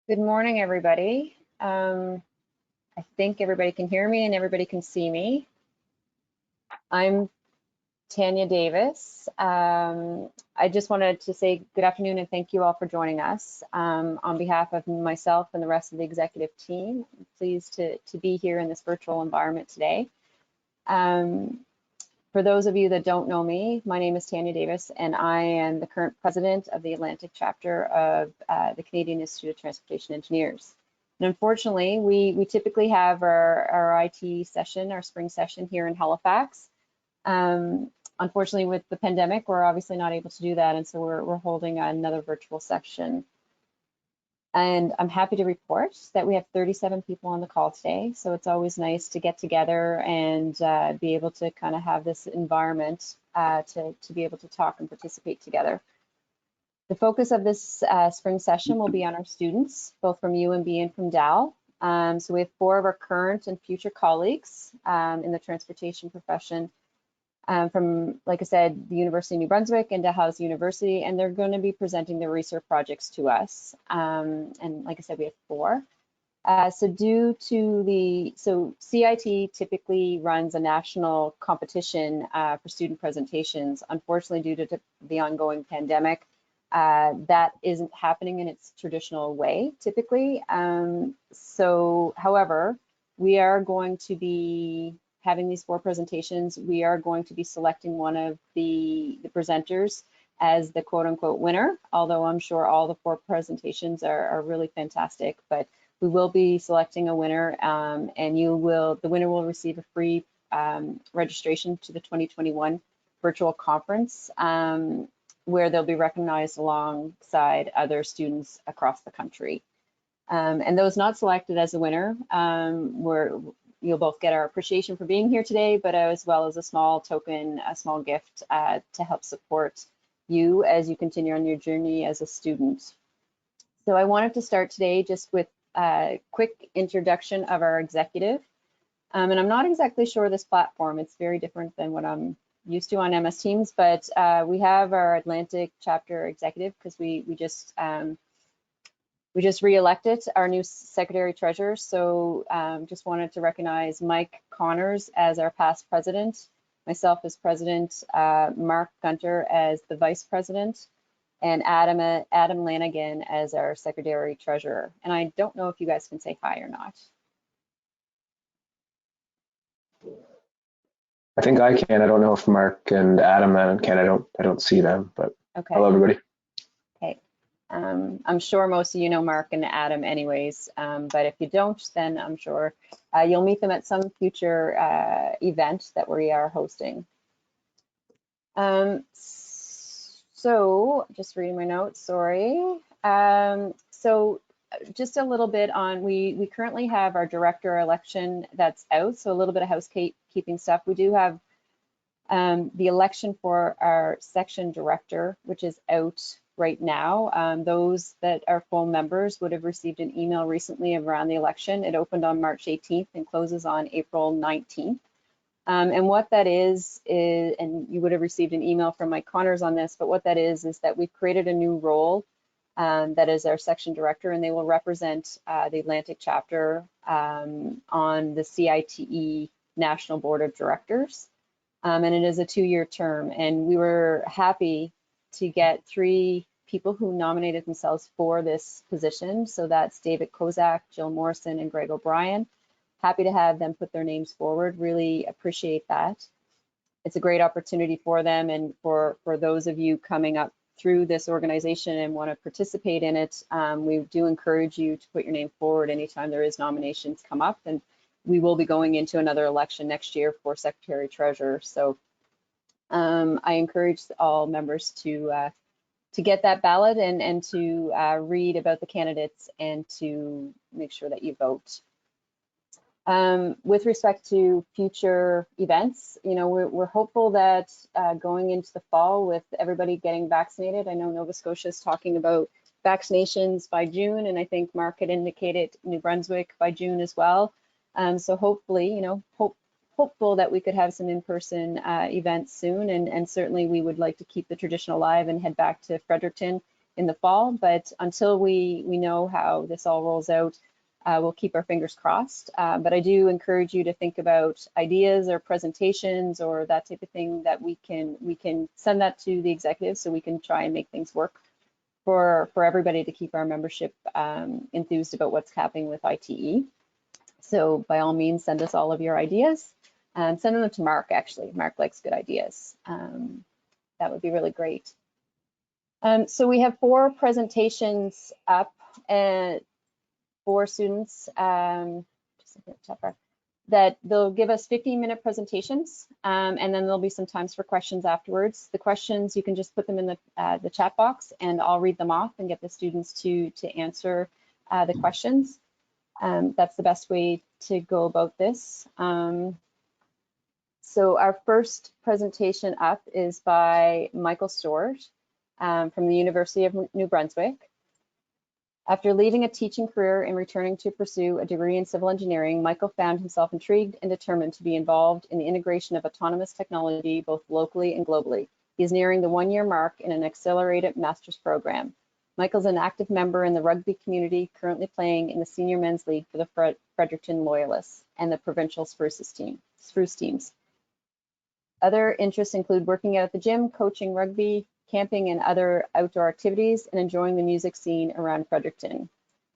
Good morning, everybody. I think everybody can hear me and everybody can see me. I'm Tanya Davis. I just wanted to say good afternoon and thank you all for joining us. On behalf of myself and the rest of the executive team, I'm pleased to be here in this virtual environment today. For those of you that don't know me, my name is Tanya Davis, and I am the current president of the Atlantic chapter of the Canadian Institute of Transportation Engineers. And unfortunately, we typically have our IT session, our spring session here in Halifax. Unfortunately, with the pandemic, we're obviously not able to do that, and so we're holding another virtual section. And I'm happy to report that we have 37 people on the call today. So it's always nice to get together and be able to kind of have this environment to be able to talk and participate together. The focus of this spring session will be on our students, both from UNB and from DAL. So we have 4 of our current and future colleagues in the transportation profession from, like I said, the University of New Brunswick and Dalhousie University, and they're going to be presenting their research projects to us. And like I said, we have 4. So CITE typically runs a national competition for student presentations. Unfortunately, due to the ongoing pandemic, that isn't happening in its traditional way typically. However, we are going to be having these 4 presentations. We are going to be selecting one of the presenters as the quote unquote winner, although I'm sure all the 4 presentations are really fantastic, but we will be selecting a winner and the winner will receive a free registration to the 2021 virtual conference where they'll be recognized alongside other students across the country. And those not selected as a winner, you'll both get our appreciation for being here today, but as well as a small token, a small gift to help support you as you continue on your journey as a student. So I wanted to start today just with a quick introduction of our executive. And I'm not exactly sure this platform, it's very different than what I'm used to on MS Teams, but we have our Atlantic chapter executive because we just re-elected our new secretary treasurer. So just wanted to recognize Mike Connors as our past president, myself as president, Mark Gunter as the vice president, and Adam Lanigan as our secretary treasurer. And I don't know if you guys can say hi or not. I think I can. I don't know if Mark and Adam can. I don't see them, but okay. Hello, everybody. Okay. I'm sure most of you know Mark and Adam anyways, but if you don't, then I'm sure you'll meet them at some future event that we are hosting. So just reading my notes, sorry. So just a little bit on, we currently have our director election that's out, so a little bit of housekeeping stuff. We do have the election for our section director, which is out right now. Those that are full members would have received an email recently around the election. It opened on March 18th and closes on April 19th. And what that is, and you would have received an email from Mike Connors on this, but what that is that we've created a new role that is our section director, and they will represent the Atlantic chapter on the CITE National Board of Directors. And it is a 2-year term, and we were happy to get 3 people who nominated themselves for this position. So that's David Kozak, Jill Morrison, and Greg O'Brien. Happy to have them put their names forward, really appreciate that. It's a great opportunity for them, and for those of you coming up through this organization and want to participate in it, we do encourage you to put your name forward anytime there is nominations come up, and we will be going into another election next year for secretary treasurer. So I encourage all members to get that ballot and to read about the candidates and to make sure that you vote. With respect to future events, you know, we're hopeful that going into the fall with everybody getting vaccinated, I know Nova Scotia is talking about vaccinations by June, and I think Mark had indicated New Brunswick by June as well. So hopefully, you know, hopeful that we could have some in-person events soon, and certainly we would like to keep the tradition alive and head back to Fredericton in the fall, but until we know how this all rolls out, we'll keep our fingers crossed. But I do encourage you to think about ideas or presentations or that type of thing that we can send that to the executives so we can try and make things work for everybody to keep our membership enthused about what's happening with ITE. So by all means, send us all of your ideas. Send them to Mark, actually. Mark likes good ideas. That would be really great. So we have 4 presentations up for students that they'll give us 15-minute presentations, and then there'll be some times for questions afterwards. The questions, you can just put them in the chat box, and I'll read them off and get the students to answer the questions. That's the best way to go about this. So our first presentation up is by Michael Stewart from the University of New Brunswick. After leaving a teaching career and returning to pursue a degree in civil engineering, Michael found himself intrigued and determined to be involved in the integration of autonomous technology both locally and globally. He is nearing the 1-year mark in an accelerated master's program. Michael's an active member in the rugby community, currently playing in the senior men's league for the Fredericton Loyalists and the provincial Spruce teams. Other interests include working out at the gym, coaching rugby, camping and other outdoor activities, and enjoying the music scene around Fredericton.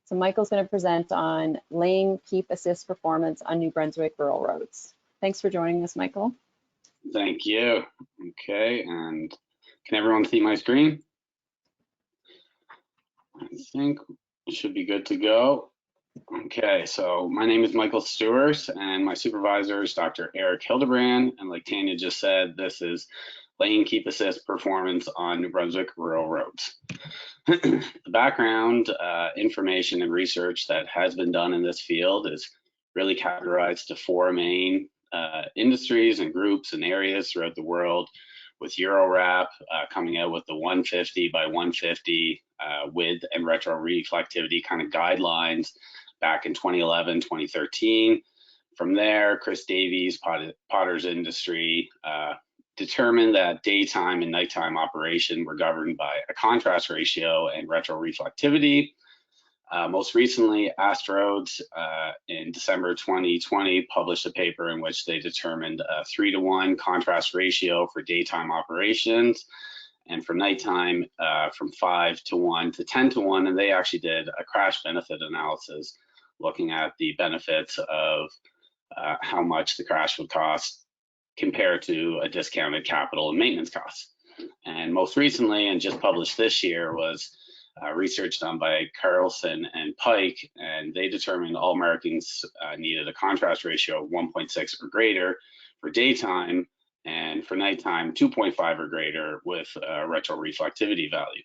So Michael's going to present on laying keep assist performance on New Brunswick rural roads. Thanks for joining us, Michael. Thank you. Okay, and can everyone see my screen? I think it should be good to go. Okay, so my name is Michael Stewart, and my supervisor is Dr. Eric Hildebrand, and like Tanya just said, this is lane keep assist performance on New Brunswick rural roads. The background information and research that has been done in this field is really categorized to 4 main industries and groups and areas throughout the world, with Eurowrap coming out with the 150 by 150 width and retroreflectivity kind of guidelines back in 2011, 2013. From there, Chris Davies, Potter's Industry, determined that daytime and nighttime operation were governed by a contrast ratio and retroreflectivity. Most recently, Astrodes in December 2020 published a paper in which they determined a 3-to-1 contrast ratio for daytime operations, and for nighttime from 5-to-1 to 10-to-1, and they actually did a crash benefit analysis looking at the benefits of how much the crash would cost compared to a discounted capital and maintenance costs. And most recently, and just published this year, was research done by Carlson and Pike, and they determined all Americans needed a contrast ratio of 1.6 or greater for daytime, and for nighttime 2.5 or greater with a retroreflectivity value.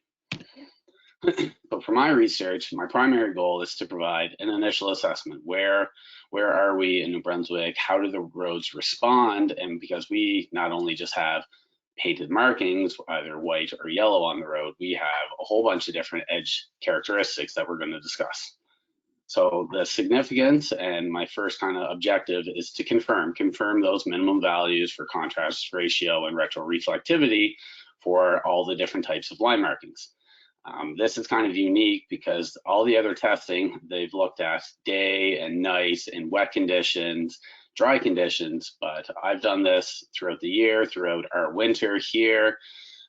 So for my research, my primary goal is to provide an initial assessment. Where are we in New Brunswick? How do the roads respond? And because we not only just have painted markings, either white or yellow on the road, we have a whole bunch of different edge characteristics that we're going to discuss. So the significance and my first kind of objective is to confirm those minimum values for contrast ratio and retroreflectivity for all the different types of line markings. This is kind of unique because all the other testing, they've looked at day and night and wet conditions, dry conditions, but I've done this throughout the year, throughout our winter here,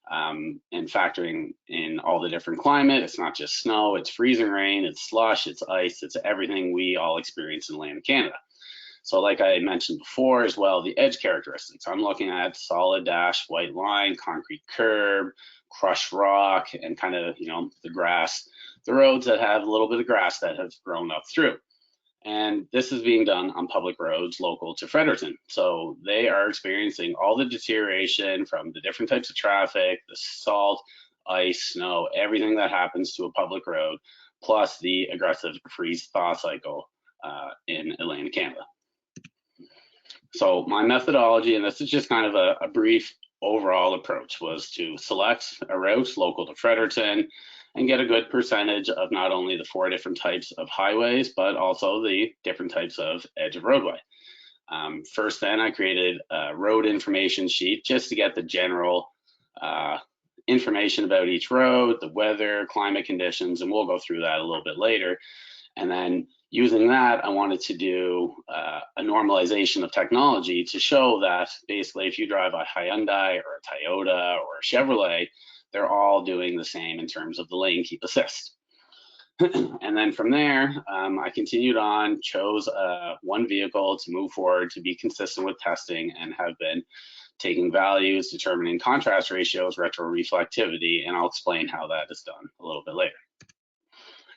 and factoring in all the different climate. It's not just snow, it's freezing rain, it's slush, it's ice, it's everything we all experience in land Canada. So like I mentioned before as well, the edge characteristics. I'm looking at solid dash, white line, concrete curb, crushed rock, and kind of, the grass, the roads that have a little bit of grass that have grown up through. And this is being done on public roads local to Fredericton. So they are experiencing all the deterioration from the different types of traffic, the salt, ice, snow, everything that happens to a public road, plus the aggressive freeze-thaw cycle in Atlantic Canada. So my methodology, and this is just kind of a brief overall approach, was to select a route local to Fredericton and get a good percentage of not only the 4 different types of highways, but also the different types of edge of roadway. First then I created a road information sheet just to get the general information about each road, the weather, climate conditions, and we'll go through that a little bit later. And then using that, I wanted to do a normalization of technology to show that basically if you drive a Hyundai or a Toyota or a Chevrolet, they're all doing the same in terms of the lane keep assist. And then from there, I continued on, chose one vehicle to move forward to be consistent with testing, and have been taking values, determining contrast ratios, retroreflectivity, and I'll explain how that is done a little bit later.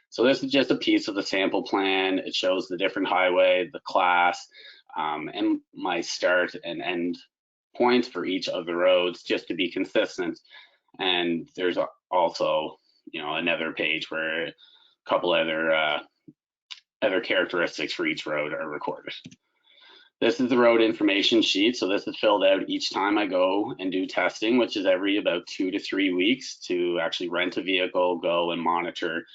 So this is just a piece of the sample plan. It shows the different highway, the class, and my start and end points for each of the roads, just to be consistent. And there's also, you know, another page where a couple other characteristics for each road are recorded. This is the road information sheet. So this is filled out each time I go and do testing, which is every about 2 to 3 weeks, to actually rent a vehicle, go and monitor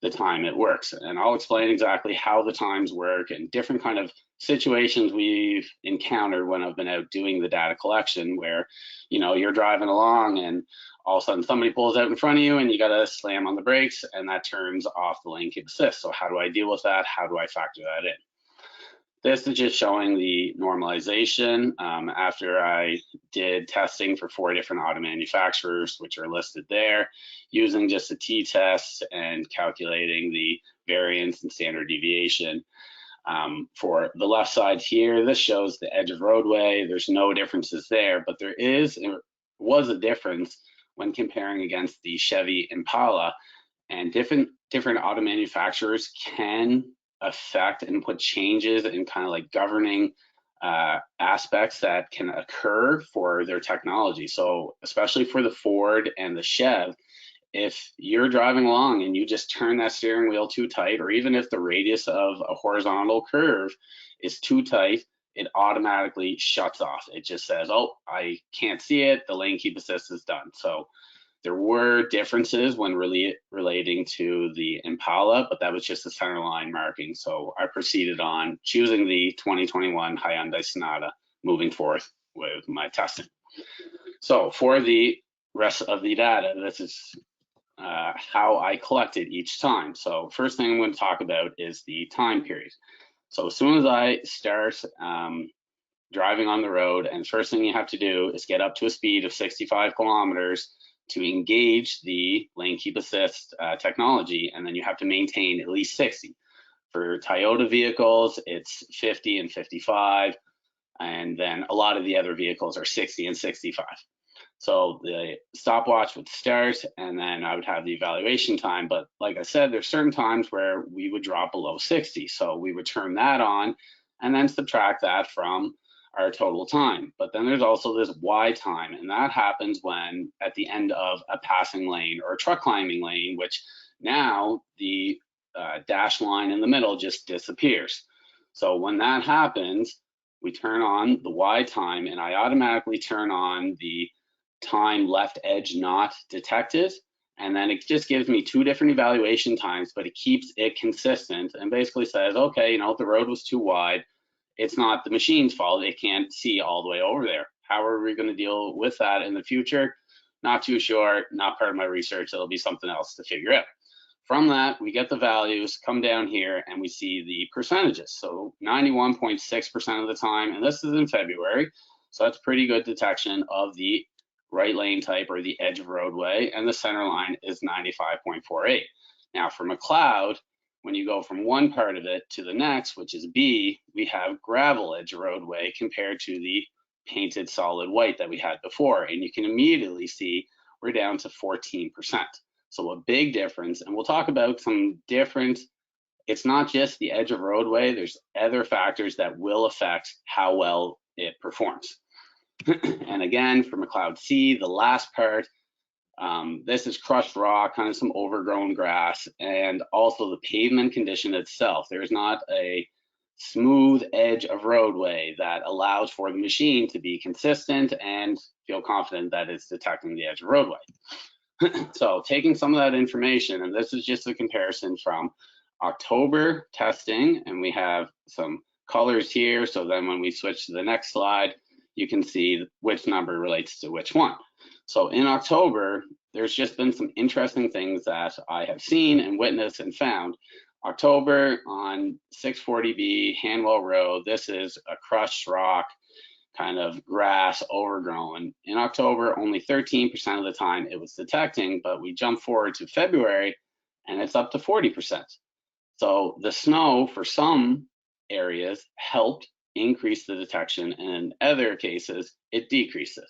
the time it works. And I'll explain exactly how the times work and different kind of situations we've encountered when I've been out doing the data collection, where, you know, you're driving along and all of a sudden somebody pulls out in front of you and you got to slam on the brakes, and that turns off the lane keep assist. So how do I deal with that? How do I factor that in? This is just showing the normalization after I did testing for 4 different auto manufacturers, which are listed there, using just a t-test and calculating the variance and standard deviation. For the left side here, this shows the edge of roadway. There's no differences there, but there was a difference when comparing against the Chevy Impala, and different auto manufacturers can affect and put changes in kind of like governing aspects that can occur for their technology. So especially for the Ford and the Chev, if you're driving along and you just turn that steering wheel too tight, or even if the radius of a horizontal curve is too tight, it automatically shuts off. It just says, oh, I can't see it, the lane keep assist is done. So there were differences when relating to the Impala, but that was just a center line marking. So I proceeded on choosing the 2021 Hyundai Sonata, moving forth with my testing. So for the rest of the data, this is how I collected each time. So first thing I'm going to talk about is the time period. So as soon as I start driving on the road, and first thing you have to do is get up to a speed of 65 kilometers to engage the lane keep assist technology, and then you have to maintain at least 60. For Toyota vehicles, it's 50 and 55, and then a lot of the other vehicles are 60 and 65. So the stopwatch would start, and then I would have the evaluation time. But like I said, there's certain times where we would drop below 60. So we would turn that on and then subtract that from our total time. But then there's also this Y time, and that happens when at the end of a passing lane or a truck climbing lane, which now the dash line in the middle just disappears. So when that happens, we turn on the Y time, and I automatically turn on the time left edge not detected, and then it just gives me 2 different evaluation times, but it keeps it consistent and basically says, okay, you know, the road was too wide. It's not the machine's fault. It can't see all the way over there. How are we going to deal with that in the future? Not too sure, not part of my research. It'll be something else to figure out. From that, we get the values, come down here, and we see the percentages. So 91.6% of the time, and this is in February, so that's pretty good detection of the right lane type or the edge of roadway, and the center line is 95.48. Now for McLeod, when you go from one part of it to the next, which is B, we have gravel edge roadway compared to the painted solid white that we had before, and you can immediately see we're down to 14%. So a big difference, and we'll talk about some different, it's not just the edge of roadway, there's other factors that will affect how well it performs. And again, for McLeod C, the last part, this is crushed rock, kind of some overgrown grass, and also the pavement condition itself. There's not a smooth edge of roadway that allows for the machine to be consistent and feel confident that it's detecting the edge of roadway. So taking some of that information, and this is just a comparison from October testing, and we have some colors here, so then when we switch to the next slide, you can see which number relates to which one. So in October, there's just been some interesting things that I have seen and witnessed and found. October on 640B Hanwell Road, this is a crushed rock, kind of grass overgrown. In October, only 13% of the time it was detecting, but we jump forward to February and it's up to 40%. So the snow for some areas helped increase the detection, and in other cases, it decreased it.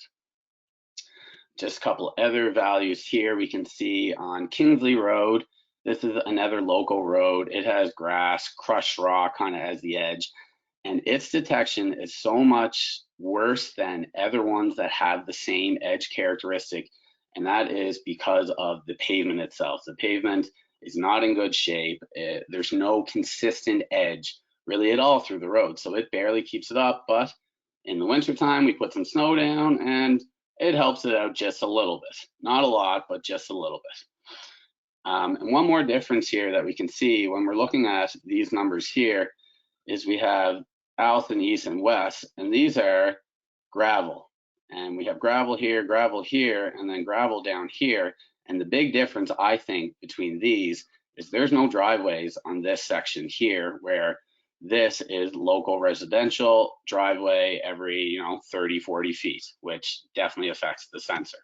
Just a couple other values here we can see on Kingsley Road. This is another local road. It has grass, crushed rock kind of as the edge, and its detection is so much worse than other ones that have the same edge characteristic, and that is because of the pavement itself. The pavement is not in good shape. There's no consistent edge really at all through the road, so it barely keeps it up. But in the wintertime, we put some snow down and it helps it out just a little bit. Not a lot, but just a little bit. And one more difference here that we can see when we're looking at these numbers here is we have south and east and west, and these are gravel. And we have gravel here, and then gravel down here. And the big difference, I think, between these is there's no driveways on this section here, where this is local residential driveway every 30, 40 feet, which definitely affects the sensor.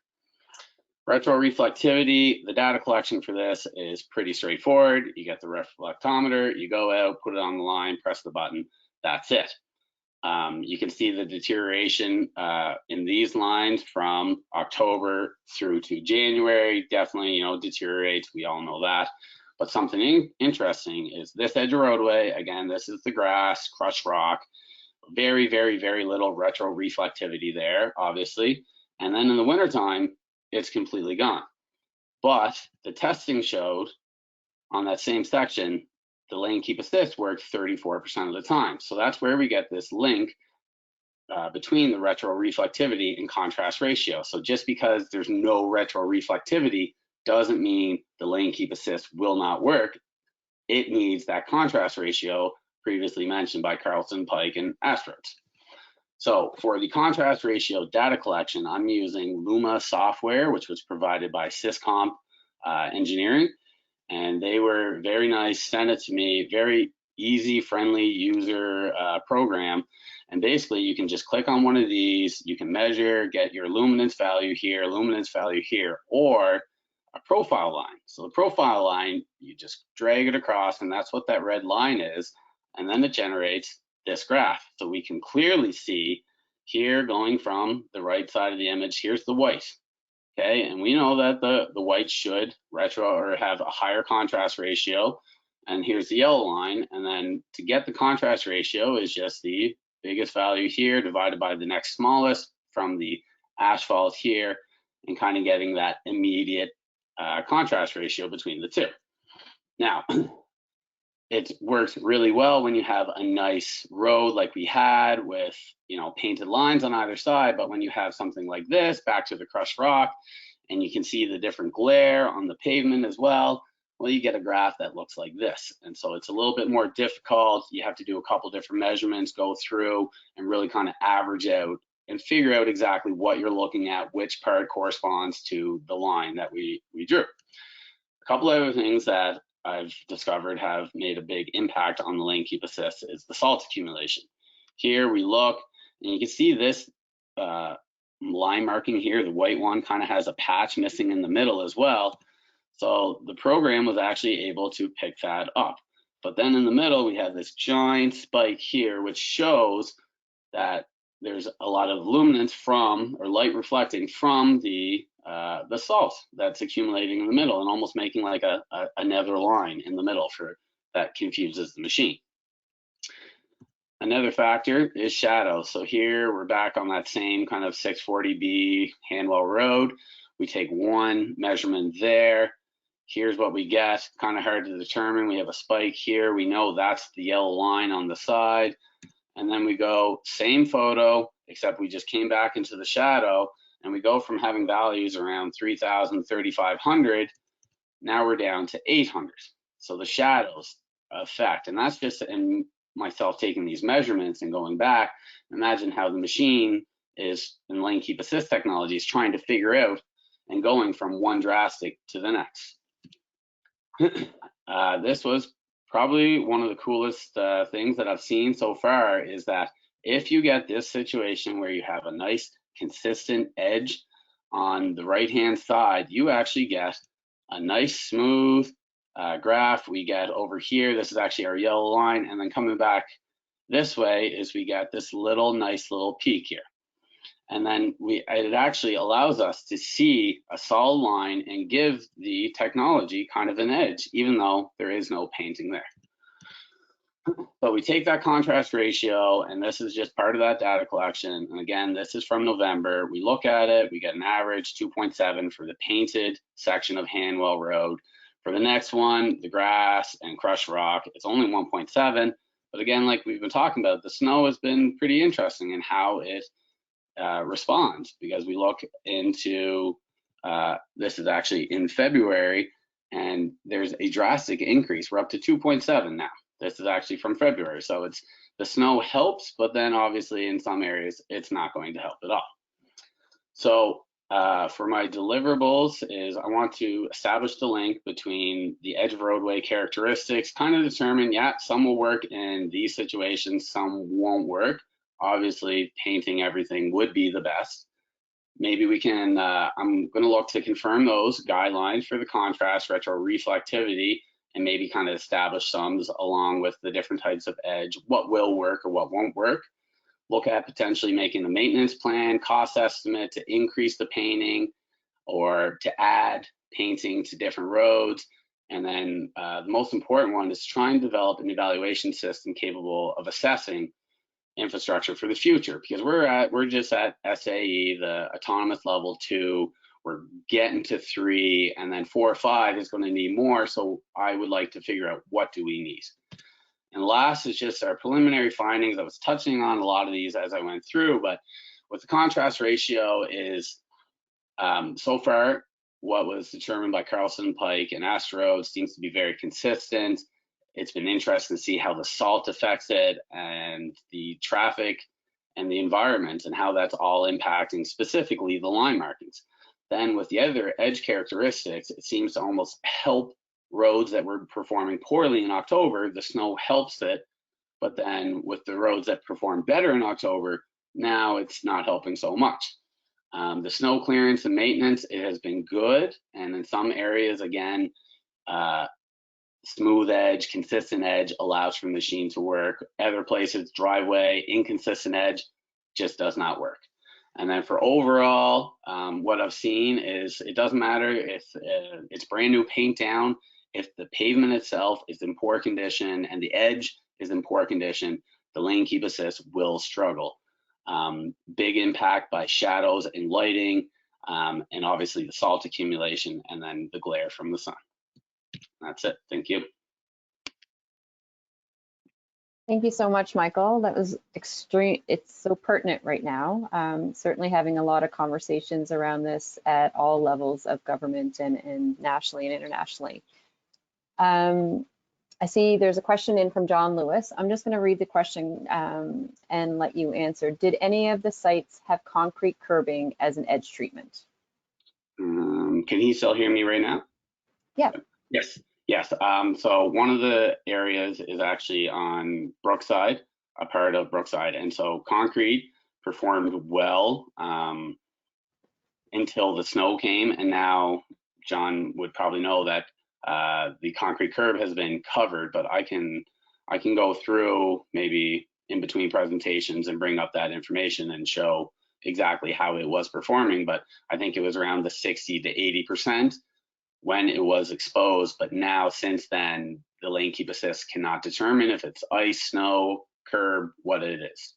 Retroreflectivity, the data collection for this is pretty straightforward. You get the reflectometer, you go out, put it on the line, press the button, that's it. You can see the deterioration in these lines from October through to January, definitely deteriorates, we all know that. But something interesting is this edge of roadway, again, this is the grass, crushed rock, very, very, very little retroreflectivity there, obviously. And then in the wintertime, it's completely gone. But the testing showed on that same section, the lane keep assist worked 34% of the time. So that's where we get this link between the retroreflectivity and contrast ratio. So just because there's no retroreflectivity doesn't mean the lane keep assist will not work. It needs that contrast ratio previously mentioned by Carlson, Pike, and Astrodes. So for the contrast ratio data collection, I'm using Luma software, which was provided by Syscomp Engineering, and they were very nice, sent it to me, very easy, friendly user program. And basically you can just click on one of these, you can measure, get your luminance value here, or a profile line. So the profile line, you just drag it across, and that's what that red line is. And then it generates this graph. So we can clearly see here, going from the right side of the image, here's the white. Okay, and we know that the white should have a higher contrast ratio. And here's the yellow line. And then to get the contrast ratio is just the biggest value here divided by the next smallest from the asphalt here, and kind of getting that immediate contrast ratio between the two. Now, it works really well when you have a nice road like we had with painted lines on either side, but when you have something like this, back to the crushed rock, and you can see the different glare on the pavement as well, you get a graph that looks like this. And so it's a little bit more difficult. You have to do a couple different measurements, go through and really kind of average out and figure out exactly what you're looking at, which part corresponds to the line that we drew. A couple other things that I've discovered have made a big impact on the lane keep assist is the salt accumulation. Here we look, and you can see this line marking here, the white one kind of has a patch missing in the middle as well. So the program was actually able to pick that up. But then in the middle, we have this giant spike here, which shows that there's a lot of luminance from, or light reflecting from the salt that's accumulating in the middle, and almost making like another line in the middle that confuses the machine. Another factor is shadow. So here we're back on that same kind of 640B Hanwell Road. We take one measurement there. Here's what we get, kind of hard to determine. We have a spike here. We know that's the yellow line on the side. And then we go, same photo, except we just came back into the shadow, and we go from having values around 3,000, 3,500, now we're down to 800. So the shadows affect, and that's just in myself taking these measurements and going back. Imagine how the machine is, in lane keep assist technology, is trying to figure out and going from one drastic to the next. This was probably one of the coolest things that I've seen so far, is that if you get this situation where you have a nice consistent edge on the right-hand side, you actually get a nice smooth graph. We get over here, this is actually our yellow line, and then coming back this way is we get this nice little peak here. And then it actually allows us to see a solid line and give the technology kind of an edge, even though there is no painting there. But we take that contrast ratio, and this is just part of that data collection. And again, this is from November. We look at it, we get an average 2.7 for the painted section of Hanwell Road. For the next one, the grass and crushed rock, it's only 1.7. But again, like we've been talking about, the snow has been pretty interesting in how it responds, because we look into, this is actually in February, and there's a drastic increase. We're up to 2.7 now. This is actually from February. So it's, the snow helps, but then obviously in some areas, it's not going to help at all. So for my deliverables is I want to establish the link between the edge of roadway characteristics, kind of determine, yeah, some will work in these situations, some won't work. Obviously, painting everything would be the best. Maybe we can, I'm going to look to confirm those guidelines for the contrast, retroreflectivity, and maybe kind of establish sums along with the different types of edge, what will work or what won't work. Look at potentially making a maintenance plan, cost estimate to increase the painting or to add painting to different roads. And then the most important one is try and develop an evaluation system capable of assessing infrastructure for the future, because we're just at SAE, the autonomous level 2. We're getting to 3, and then 4 or 5 is going to need more. So I would like to figure out, what do we need? And last is just our preliminary findings. I was touching on a lot of these as I went through, but with the contrast ratio is so far what was determined by Carlson, Pike, and Astro seems to be very consistent. It's been interesting to see how the salt affects it, and the traffic and the environment, and how that's all impacting specifically the line markings. Then with the other edge characteristics, it seems to almost help roads that were performing poorly in October. The snow helps it, but then with the roads that perform better in October, now it's not helping so much. The snow clearance and maintenance, it has been good, and in some areas, again, smooth edge, consistent edge allows for the machine to work. Other places, driveway, inconsistent edge just does not work. And then for overall, what I've seen is it doesn't matter if it's brand new paint down, if the pavement itself is in poor condition and the edge is in poor condition, the lane keep assist will struggle. Big impact by shadows and lighting, and obviously the salt accumulation, and then the glare from the sun. That's it. Thank you. Thank you so much, Michael. That was extreme. It's so pertinent right now. Certainly having a lot of conversations around this at all levels of government and nationally and internationally. I see there's a question in from John Lewis. I'm just going to read the question and let you answer. Did any of the sites have concrete curbing as an edge treatment? Can he still hear me right now? Yeah. Yes. Yes. So one of the areas is actually on Brookside, a part of Brookside. And so concrete performed well until the snow came. And now John would probably know that the concrete curb has been covered, but I can go through maybe in between presentations and bring up that information and show exactly how it was performing. But I think it was around the 60 to 80% when it was exposed. But now since then, the lane keep assist cannot determine if it's ice, snow, curb, what it is.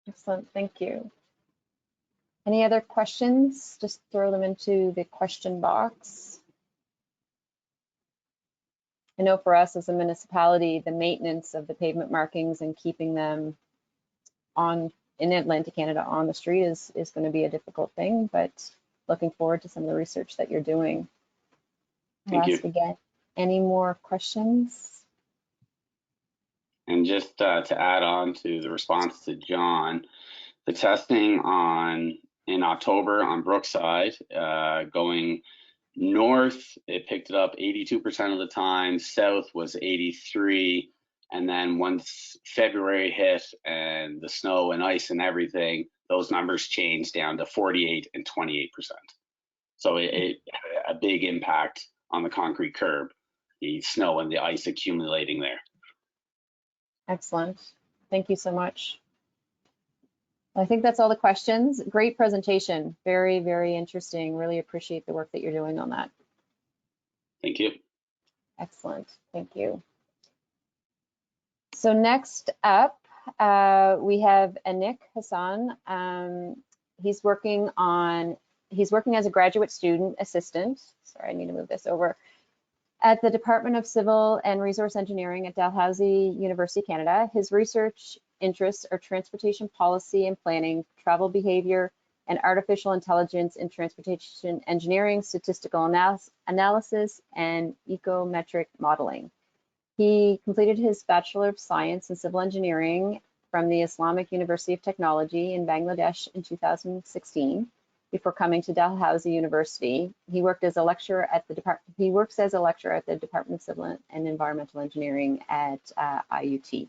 Excellent, thank you. Any other questions? Just throw them into the question box. I know for us as a municipality, the maintenance of the pavement markings and keeping them on in Atlantic Canada on the street is going to be a difficult thing, but looking forward to some of the research that you're doing. Thank you. Again, any more questions? And just to add on to the response to John, the testing on in October on Brookside. Going north, it picked it up 82% of the time. South was 83. And then once February hit and the snow and ice and everything, those numbers changed down to 48 and 28%. So it had a big impact on the concrete curb, the snow and the ice accumulating there. Excellent. Thank you so much. I think that's all the questions. Great presentation. Very, very interesting. Really appreciate the work that you're doing on that. Thank you. Excellent. Thank you. So next up, we have Asif Hasan. He's working as a graduate student assistant. Sorry, I need to move this over. At the Department of Civil and Resource Engineering at Dalhousie University, Canada. His research interests are transportation policy and planning, travel behavior, and artificial intelligence in transportation engineering, statistical analysis, and econometric modeling. He completed his Bachelor of Science in Civil Engineering from the Islamic University of Technology in Bangladesh in 2016. Before coming to Dalhousie University, he worked as a lecturer at the department. He works as a lecturer at the Department of Civil and Environmental Engineering at IUT.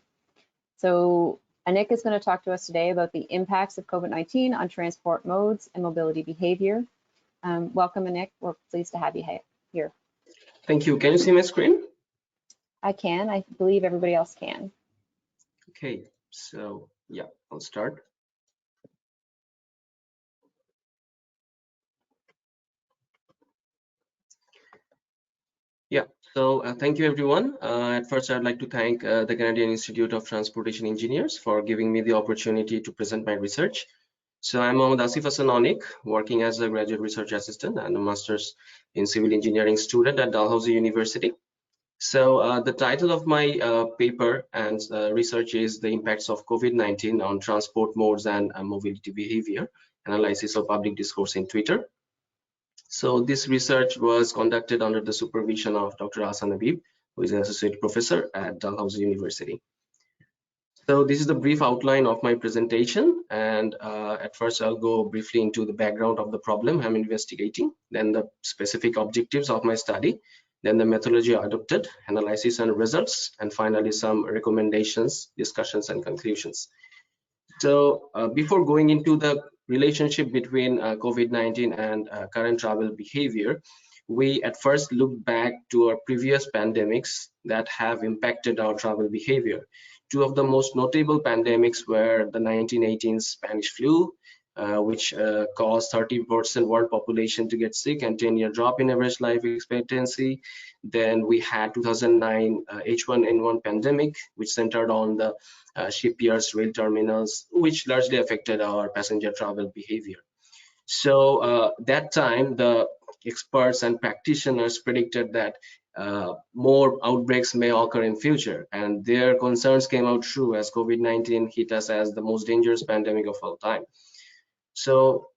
So Anik is going to talk to us today about the impacts of COVID-19 on transport modes and mobility behavior. Welcome, Anik. We're pleased to have you here. Thank you. Can you see my screen? I can. I believe everybody else can. Okay, so yeah, I'll start. Yeah, so thank you everyone. At first, I'd like to thank the Canadian Institute of Transportation Engineers for giving me the opportunity to present my research. So I'm Asif Hasan Anik, working as a graduate research assistant and a master's in civil engineering student at Dalhousie University. So the title of my paper and research is The Impacts of COVID-19 on Transport Modes and Mobility Behavior, Analysis of Public Discourse in Twitter. So this research was conducted under the supervision of Dr. Hasan Habib, who is an associate professor at Dalhousie University. So this is the brief outline of my presentation, and at first I'll go briefly into the background of the problem I'm investigating, then the specific objectives of my study, then the methodology adopted, analysis and results, and finally some recommendations, discussions, and conclusions. So before going into the relationship between COVID-19 and current travel behavior, we at first look back to our previous pandemics that have impacted our travel behavior. Two of the most notable pandemics were the 1918 Spanish flu, which caused 30% world population to get sick and 10-year drop in average life expectancy. Then we had 2009 H1N1 pandemic, which centered on the shipyards, rail terminals, which largely affected our passenger travel behavior. So that time, the experts and practitioners predicted that more outbreaks may occur in future, and their concerns came out true as COVID-19 hit us as the most dangerous pandemic of all time. So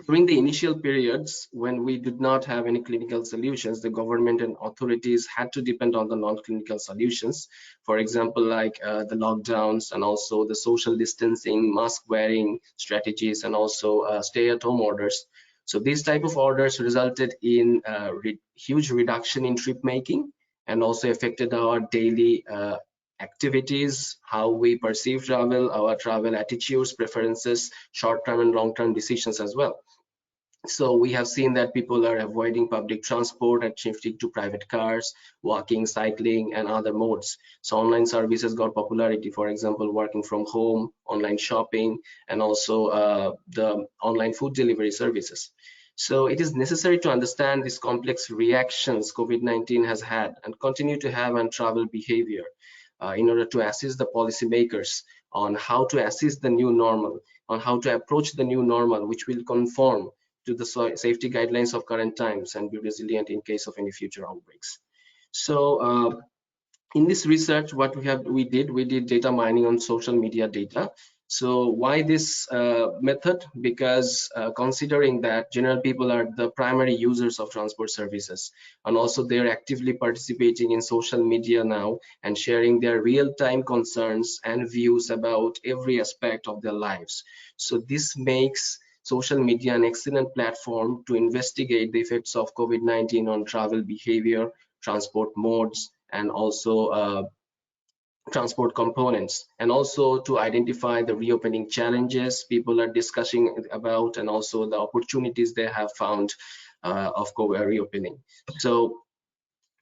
during the initial periods when we did not have any clinical solutions, the government and authorities had to depend on the non-clinical solutions. For example, like the lockdowns and also the social distancing, mask wearing strategies, and also stay-at-home orders. So these type of orders resulted in huge reduction in trip making and also affected our daily activities, how we perceive travel, our travel attitudes, preferences, short-term and long-term decisions as well. So we have seen that people are avoiding public transport and shifting to private cars, walking, cycling, and other modes. So online services got popularity, for example, working from home, online shopping, and also the online food delivery services. So it is necessary to understand these complex reactions COVID-19 has had and continue to have on travel behavior in order to assist the policymakers on how to assist the new normal, on how to approach the new normal, which will conform to the safety guidelines of current times and be resilient in case of any future outbreaks. So in this research, what we did data mining on social media data. So why this method? Because considering that general people are the primary users of transport services, and also they're actively participating in social media now and sharing their real-time concerns and views about every aspect of their lives. So this makes social media an excellent platform to investigate the effects of COVID-19 on travel behavior, transport modes, and also transport components, and also to identify the reopening challenges people are discussing about, and also the opportunities they have found of reopening. So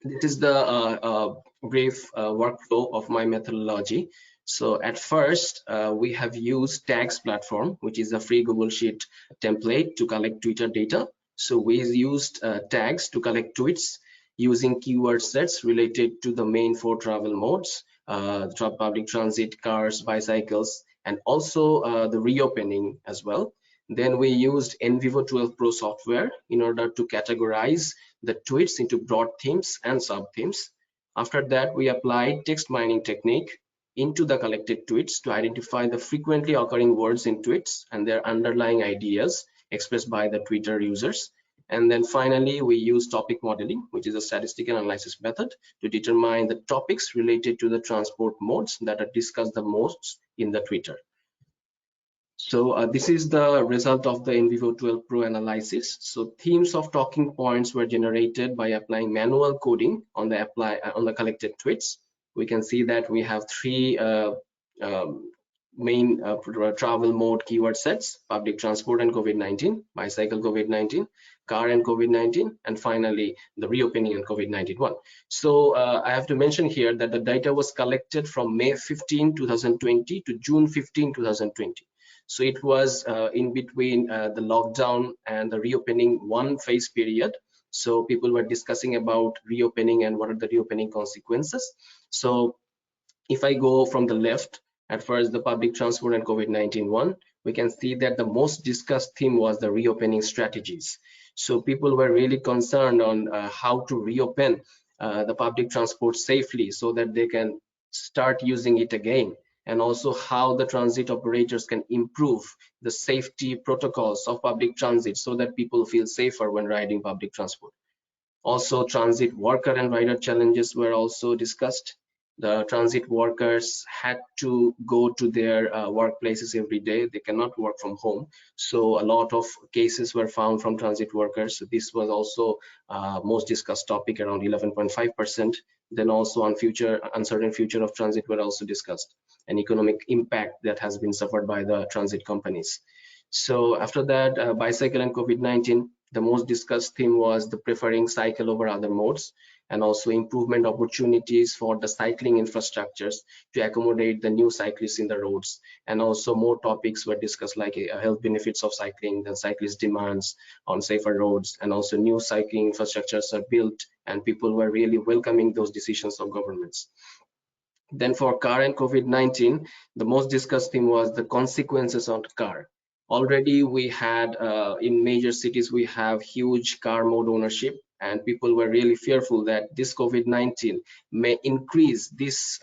this is the brief workflow of my methodology. So at first, we have used tags platform, which is a free Google Sheet template to collect Twitter data. So we used tags to collect tweets using keyword sets related to the main 4 travel modes, public transit, cars, bicycles, and also the reopening as well. Then we used NVivo 12 Pro software in order to categorize the tweets into broad themes and sub-themes. After that, we applied text mining technique into the collected tweets to identify the frequently occurring words in tweets and their underlying ideas expressed by the Twitter users. And then finally, we use topic modeling, which is a statistical analysis method, to determine the topics related to the transport modes that are discussed the most in the Twitter. So this is the result of the NVivo 12 Pro analysis. So themes of talking points were generated by applying manual coding on the collected tweets. We can see that we have 3 main travel mode keyword sets: public transport and COVID-19, bicycle COVID-19, car and COVID-19, and finally the reopening and COVID-19 one. So I have to mention here that the data was collected from May 15, 2020 to June 15, 2020. So it was in between the lockdown and the reopening one phase period. So people were discussing about reopening and what are the reopening consequences. So if I go from the left, at first the public transport and COVID-19 one, we can see that the most discussed theme was the reopening strategies. So people were really concerned on how to reopen the public transport safely so that they can start using it again, and also how the transit operators can improve the safety protocols of public transit so that people feel safer when riding public transport. Also, transit worker and rider challenges were also discussed. The transit workers had to go to their workplaces every day. They cannot work from home. So a lot of cases were found from transit workers. So this was also most discussed topic, around 11.5%. Then also on uncertain future of transit were also discussed, an economic impact that has been suffered by the transit companies. So after that, bicycle and COVID-19, the most discussed theme was the preferring cycle over other modes, and also improvement opportunities for the cycling infrastructures to accommodate the new cyclists in the roads. And also more topics were discussed, like health benefits of cycling, the cyclist demands on safer roads, and also new cycling infrastructures are built, and people were really welcoming those decisions of governments. Then for car and COVID-19, the most discussed theme was the consequences on car. Already we had in major cities, we have huge car mode ownership, and people were really fearful that this COVID-19 may increase this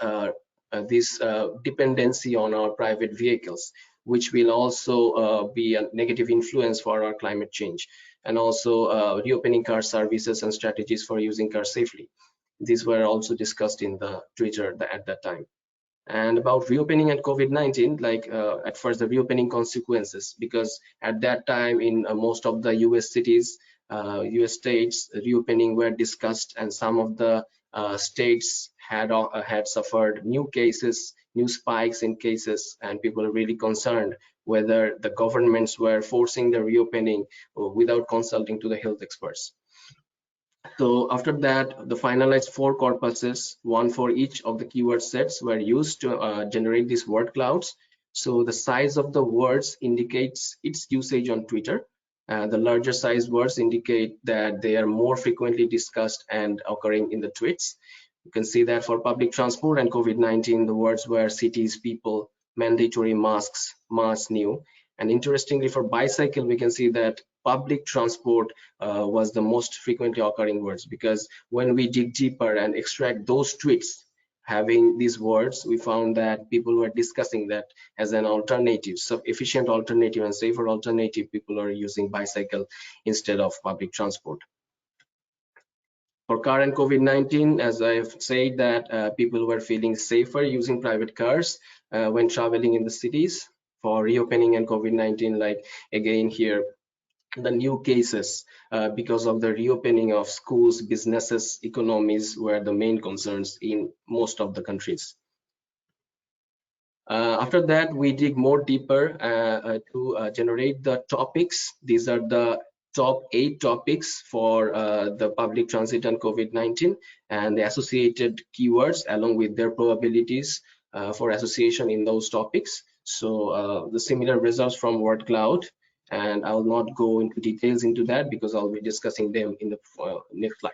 dependency on our private vehicles, which will also be a negative influence for our climate change, and also reopening car services and strategies for using cars safely. These were also discussed in the Twitter at that time. And about reopening and COVID-19, like at first the reopening consequences, because at that time in most of the US cities, US states, reopening were discussed, and some of the states had suffered new cases, new spikes in cases, and people are really concerned whether the governments were forcing the reopening without consulting to the health experts. So after that, the finalized 4 corpuses, one for each of the keyword sets, were used to generate these word clouds. So the size of the words indicates its usage on Twitter. The larger size words indicate that they are more frequently discussed and occurring in the tweets. You can see that for public transport and COVID-19, the words were cities, people, mandatory masks, mass new. And interestingly, for bicycle, we can see that public transport was the most frequently occurring words, because when we dig deeper and extract those tweets having these words, we found that people were discussing that as an alternative, so efficient alternative and safer alternative. People are using bicycle instead of public transport. For car and COVID-19, as I've said, that people were feeling safer using private cars when traveling in the cities. for reopening and COVID-19, like again here, the new cases because of the reopening of schools, businesses, economies were the main concerns in most of the countries. After that, we dig more deeper to generate the topics. These are the top 8 topics for the public transit and COVID-19 and the associated keywords along with their probabilities for association in those topics. So the similar results from word cloud, and I will not go into details into that because I'll be discussing them in the next slide.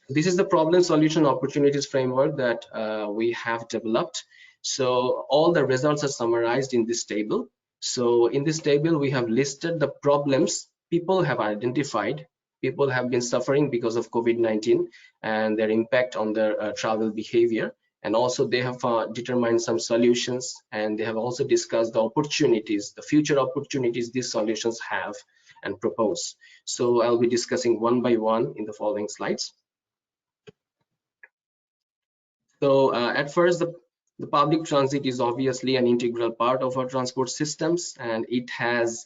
This is the problem solution opportunities framework that we have developed. So all the results are summarized in this table. So in this table, we have listed the problems people have identified. People have been suffering because of COVID-19 and their impact on their travel behavior. And also they have determined some solutions, and they have also discussed the opportunities, the future opportunities these solutions have and propose. So I'll be discussing one by one in the following slides. So at first, the public transit is obviously an integral part of our transport systems, and it has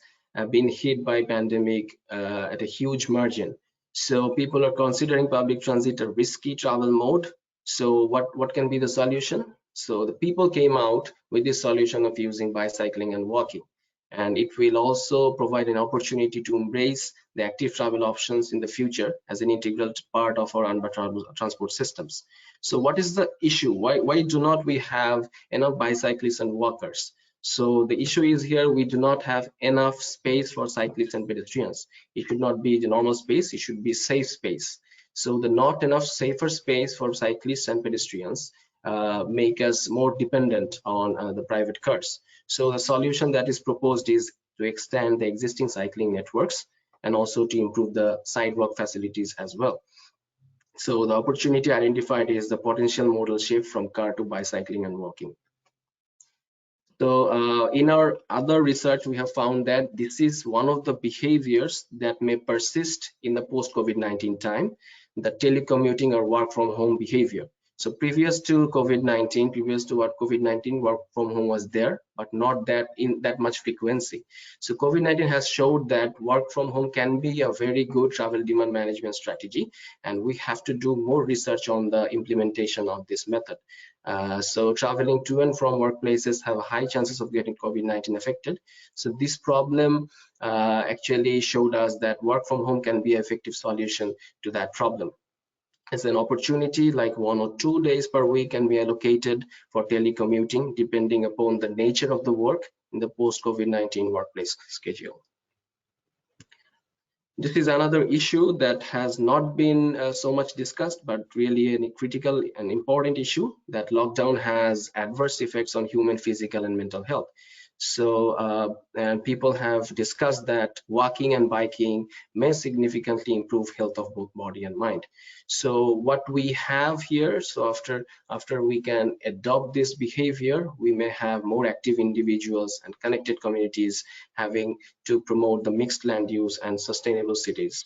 been hit by pandemic at a huge margin. So people are considering public transit a risky travel mode. So what can be the solution? So the people came out with this solution of using bicycling and walking, and it will also provide an opportunity to embrace the active travel options in the future as an integral part of our urban transport systems. So what is the issue? Why do not we have enough bicyclists and walkers? So the issue is here, we do not have enough space for cyclists and pedestrians. It should not be the normal space, it should be safe space. So the not enough safer space for cyclists and pedestrians make us more dependent on the private cars. So the solution that is proposed is to extend the existing cycling networks and also to improve the sidewalk facilities as well. So the opportunity identified is the potential modal shift from car to bicycling and walking. So in our other research, we have found that this is one of the behaviors that may persist in the post-COVID-19 time, the telecommuting or work from home behavior. So previous to COVID-19, work from home was there, but not that in that much frequency. So COVID-19 has showed that work from home can be a very good travel demand management strategy, and we have to do more research on the implementation of this method. So traveling to and from workplaces have high chances of getting COVID-19 affected. So this problem actually showed us that work from home can be an effective solution to that problem. As an opportunity, like 1 or 2 days per week can be allocated for telecommuting depending upon the nature of the work in the post-COVID-19 workplace schedule. This is another issue that has not been so much discussed, but really a critical and important issue, that lockdown has adverse effects on human physical and mental health. So and people have discussed that walking and biking may significantly improve health of both body and mind. So what we have here, so after we can adopt this behavior, we may have more active individuals and connected communities having to promote the mixed land use and sustainable cities.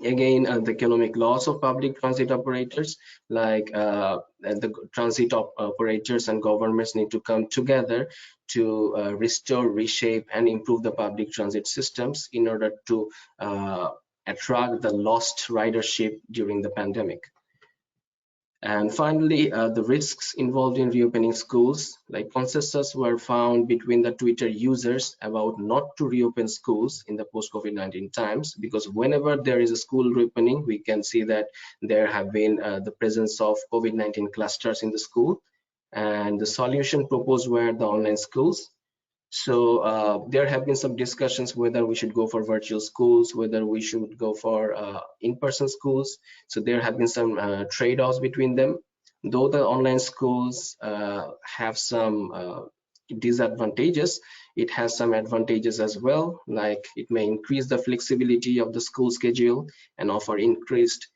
Again, the economic loss of public transit operators, like the transit operators and governments need to come together to restore, reshape, and improve the public transit systems in order to attract the lost ridership during the pandemic. And finally, the risks involved in reopening schools, like consensus were found between the Twitter users about not to reopen schools in the post-COVID-19 times, because whenever there is a school reopening, we can see that there have been the presence of COVID-19 clusters in the school, and the solution proposed were the online schools. So there have been some discussions whether we should go for virtual schools, whether we should go for in-person schools. So there have been some trade-offs between them. Though the online schools have some disadvantages, it has some advantages as well, like it may increase the flexibility of the school schedule and offer increased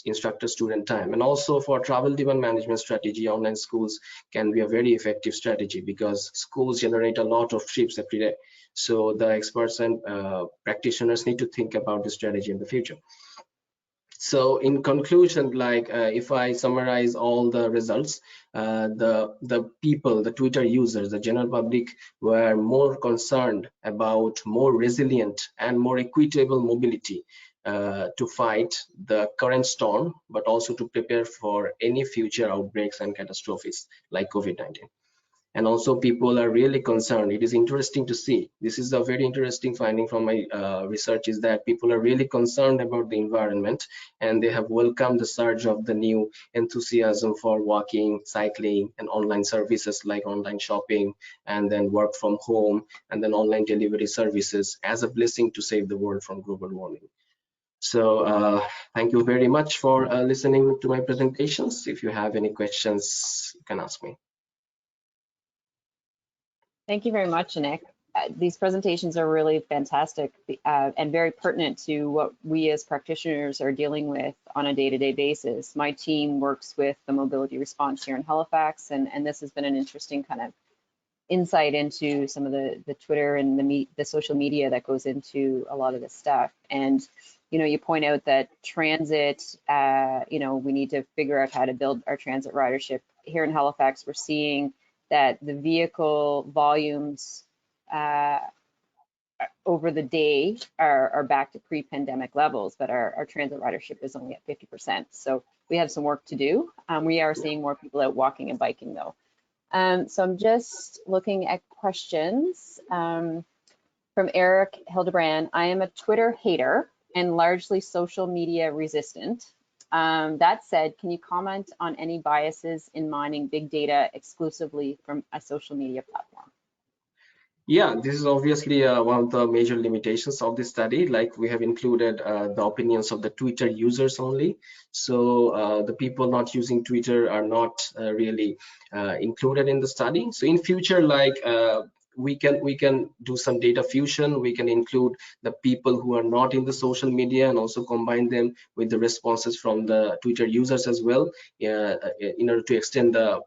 instructor-student time. And also for travel demand management strategy, online schools can be a very effective strategy because schools generate a lot of trips every day. So the experts and practitioners need to think about this strategy in the future. So in conclusion, like if I summarize all the results, the people, the Twitter users, the general public were more concerned about more resilient and more equitable mobility to fight the current storm, but also to prepare for any future outbreaks and catastrophes like COVID-19. And also people are really concerned. It is interesting to see, this is a very interesting finding from my research, is that people are really concerned about the environment, and they have welcomed the surge of the new enthusiasm for walking, cycling, and online services like online shopping, and then work from home, and then online delivery services as a blessing to save the world from global warming. So thank you very much for listening to my presentations. If you have any questions, you can ask me. Thank you very much, Anik. These presentations are really fantastic and very pertinent to what we as practitioners are dealing with on a day-to-day basis. My team works with the mobility response here in Halifax, and this has been an interesting kind of insight into some of the Twitter and the social media that goes into a lot of this stuff. And you know, you point out that transit, you know, we need to figure out how to build our transit ridership. Here in Halifax, we're seeing that the vehicle volumes over the day are back to pre-pandemic levels, but our transit ridership is only at 50%. So we have some work to do. We are seeing more people out walking and biking though. So I'm just looking at questions from Eric Hildebrand. I am a Twitter hater and largely social media resistant. That said, can you comment on any biases in mining big data exclusively from a social media platform? Yeah, this is obviously one of the major limitations of this study. Like we have included the opinions of the Twitter users only. So the people not using Twitter are not really included in the study. So in future, like we can do some data fusion. We can include the people who are not in the social media and also combine them with the responses from the Twitter users as well, in order to extend the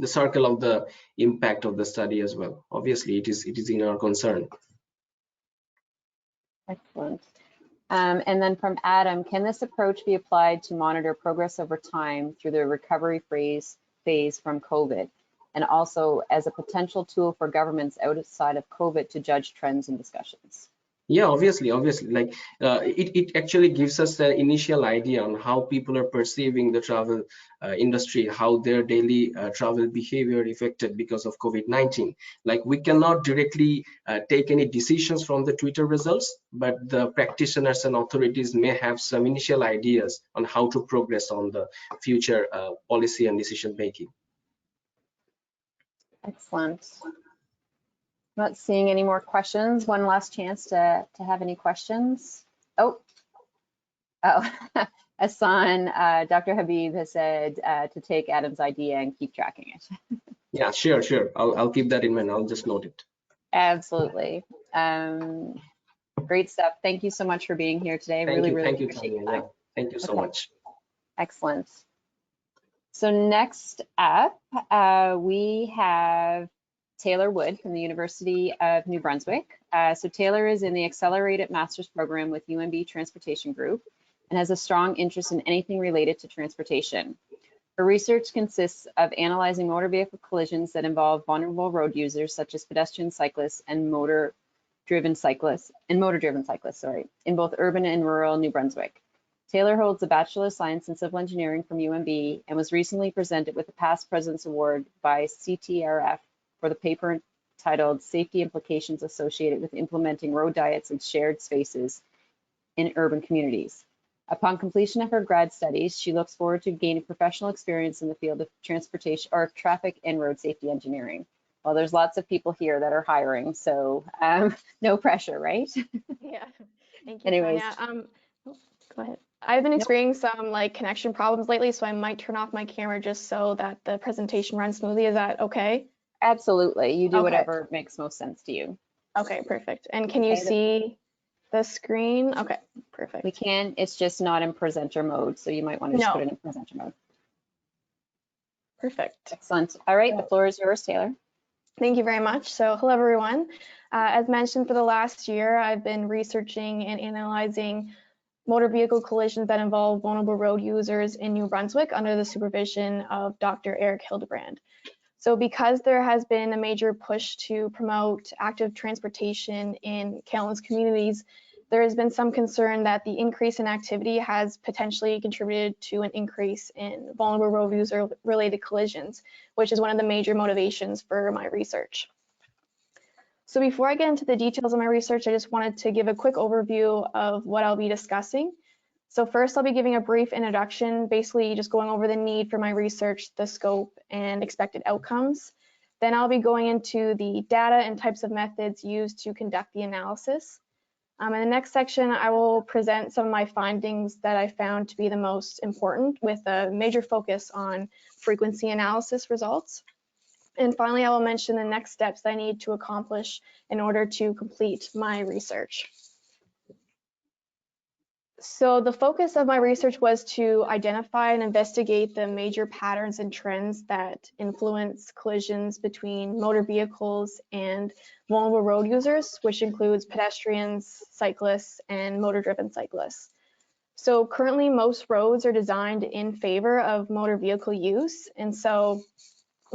circle of the impact of the study as well. Obviously, it is in our concern. Excellent. And then from Adam, can this approach be applied to monitor progress over time through the recovery phase from COVID, and also as a potential tool for governments outside of COVID to judge trends and discussions? Yeah, obviously, like it actually gives us an initial idea on how people are perceiving the travel industry, how their daily travel behavior affected because of COVID-19. Like we cannot directly take any decisions from the Twitter results, but the practitioners and authorities may have some initial ideas on how to progress on the future policy and decision making. Excellent. Not seeing any more questions. One last chance to have any questions. Oh, Hassan, Dr. Habib has said to take Adam's idea and keep tracking it. Yeah, sure. I'll keep that in mind. I'll just note it. Absolutely. Great stuff. Thank you so much for being here today. Thank you, appreciate it. Yeah. Thank you so much. Excellent. So next up, we have Taylor Wood from the University of New Brunswick. So Taylor is in the Accelerated Master's Program with UNB Transportation Group and has a strong interest in anything related to transportation. Her research consists of analyzing motor vehicle collisions that involve vulnerable road users such as pedestrian cyclists and motor-driven cyclists, in both urban and rural New Brunswick. Taylor holds a Bachelor of Science in Civil Engineering from UNB and was recently presented with a Past President's Award by CTRF for the paper titled Safety Implications Associated with Implementing Road Diets and Shared Spaces in Urban Communities. Upon completion of her grad studies, she looks forward to gaining professional experience in the field of transportation or traffic and road safety engineering. Well, there's lots of people here that are hiring, so no pressure, right? Yeah, thank you. Anyways, Tanya. Go ahead. I've been experiencing some like connection problems lately, so I might turn off my camera just so that the presentation runs smoothly. Is that okay? Absolutely. You do whatever makes most sense to you. Okay, perfect. And can you see the screen? Okay, perfect. We can. It's just not in presenter mode, so you might want to just put it in presenter mode. Perfect. Excellent. All right, the floor is yours, Taylor. Thank you very much. So hello, everyone. As mentioned, for the last year, I've been researching and analyzing motor vehicle collisions that involve vulnerable road users in New Brunswick under the supervision of Dr. Eric Hildebrand. So because there has been a major push to promote active transportation in Kamloops communities, there has been some concern that the increase in activity has potentially contributed to an increase in vulnerable road user related collisions, which is one of the major motivations for my research. So before I get into the details of my research, I just wanted to give a quick overview of what I'll be discussing. So first, I'll be giving a brief introduction, basically just going over the need for my research, the scope, and expected outcomes. Then I'll be going into the data and types of methods used to conduct the analysis. In the next section, I will present some of my findings that I found to be the most important, with a major focus on frequency analysis results. And finally, I will mention the next steps I need to accomplish in order to complete my research. So the focus of my research was to identify and investigate the major patterns and trends that influence collisions between motor vehicles and vulnerable road users, which includes pedestrians, cyclists, and motor-driven cyclists. So currently, most roads are designed in favor of motor vehicle use, and so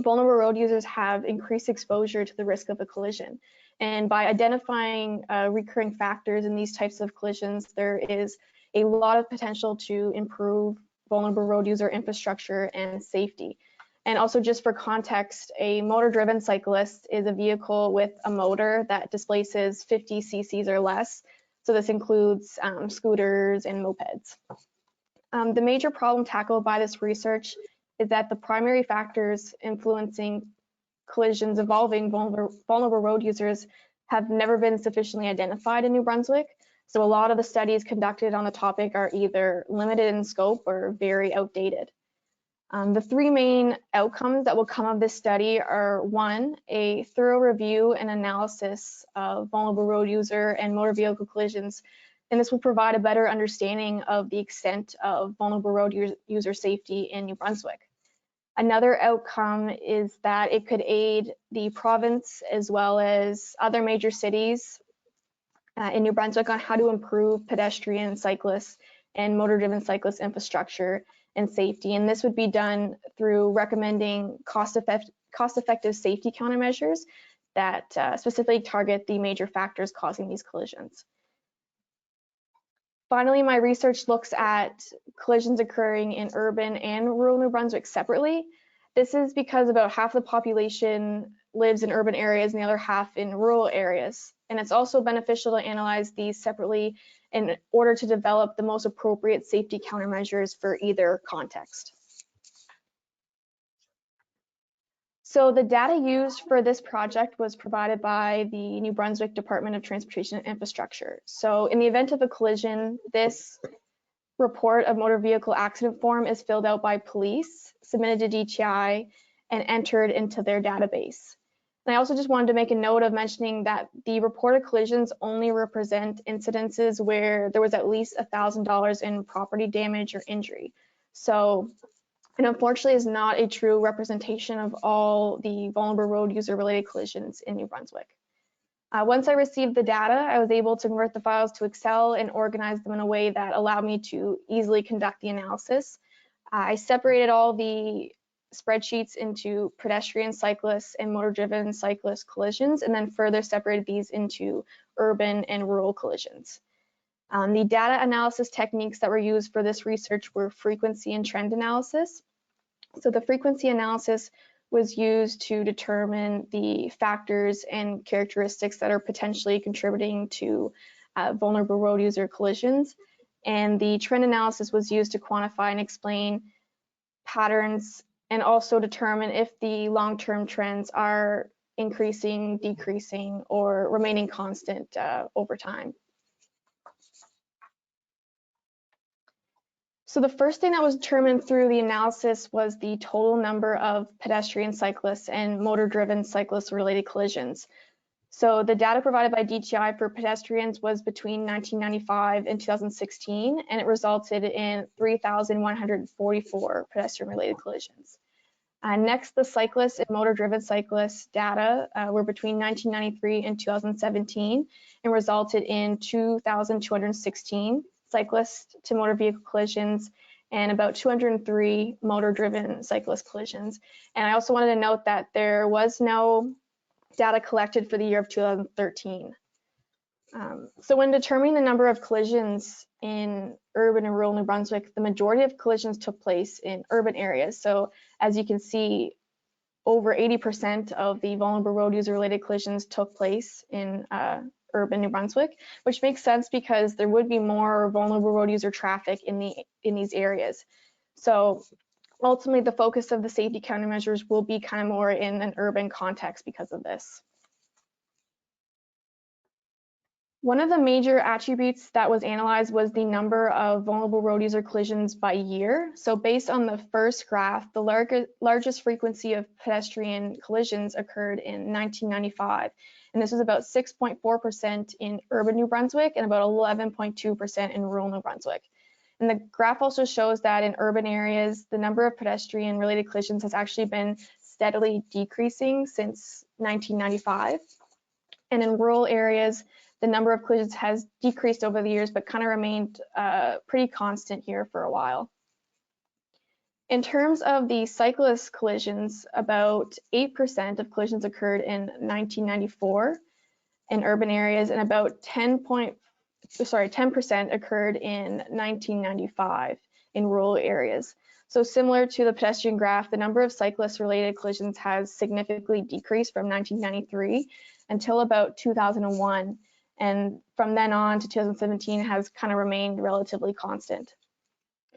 vulnerable road users have increased exposure to the risk of a collision. And by identifying recurring factors in these types of collisions, there is a lot of potential to improve vulnerable road user infrastructure and safety. And also, just for context, a motor-driven cyclist is a vehicle with a motor that displaces 50 cc's or less. So this includes scooters and mopeds. The major problem tackled by this research is that the primary factors influencing collisions involving vulnerable road users have never been sufficiently identified in New Brunswick. So a lot of the studies conducted on the topic are either limited in scope or very outdated. The three main outcomes that will come of this study are: one, a thorough review and analysis of vulnerable road user and motor vehicle collisions, and this will provide a better understanding of the extent of vulnerable road user safety in New Brunswick. Another outcome is that it could aid the province as well as other major cities in New Brunswick on how to improve pedestrian, cyclists, and motor-driven cyclist infrastructure and safety. And this would be done through recommending cost-effective safety countermeasures that specifically target the major factors causing these collisions. Finally, my research looks at collisions occurring in urban and rural New Brunswick separately. This is because about half the population lives in urban areas and the other half in rural areas. And it's also beneficial to analyze these separately in order to develop the most appropriate safety countermeasures for either context. So the data used for this project was provided by the New Brunswick Department of Transportation and Infrastructure. So in the event of a collision, this report of motor vehicle accident form is filled out by police, submitted to DTI, and entered into their database. And I also just wanted to make a note of mentioning that the reported collisions only represent incidences where there was at least $1,000 in property damage or injury. So it unfortunately is not a true representation of all the vulnerable road user related collisions in New Brunswick. Once I received the data, I was able to convert the files to Excel and organize them in a way that allowed me to easily conduct the analysis. I separated all the spreadsheets into pedestrian, cyclists, and motor-driven cyclist collisions, and then further separated these into urban and rural collisions. The data analysis techniques that were used for this research were frequency and trend analysis. So the frequency analysis was used to determine the factors and characteristics that are potentially contributing to vulnerable road user collisions. And the trend analysis was used to quantify and explain patterns and also determine if the long-term trends are increasing, decreasing, or remaining constant over time. So the first thing that was determined through the analysis was the total number of pedestrian, cyclists, and motor-driven cyclist-related collisions. So the data provided by DTI for pedestrians was between 1995 and 2016, and it resulted in 3,144 pedestrian-related collisions. Next, the cyclists and motor-driven cyclists data were between 1993 and 2017, and resulted in 2,216 cyclist to motor vehicle collisions and about 203 motor-driven cyclist collisions. And I also wanted to note that there was no data collected for the year of 2013. So when determining the number of collisions in urban and rural New Brunswick, the majority of collisions took place in urban areas. So as you can see, over 80% of the vulnerable road user related collisions took place in urban New Brunswick, which makes sense because there would be more vulnerable road user traffic in these areas. So ultimately, the focus of the safety countermeasures will be kind of more in an urban context because of this. One of the major attributes that was analyzed was the number of vulnerable road user collisions by year. So based on the first graph, the largest frequency of pedestrian collisions occurred in 1995. And this was about 6.4% in urban New Brunswick and about 11.2% in rural New Brunswick. And the graph also shows that in urban areas, the number of pedestrian related collisions has actually been steadily decreasing since 1995. And in rural areas, the number of collisions has decreased over the years, but kind of remained pretty constant here for a while. In terms of the cyclist collisions, about 8% of collisions occurred in 1994 in urban areas, and about 10% occurred in 1995 in rural areas. So similar to the pedestrian graph, the number of cyclist-related collisions has significantly decreased from 1993 until about 2001. And from then on to 2017 has kind of remained relatively constant.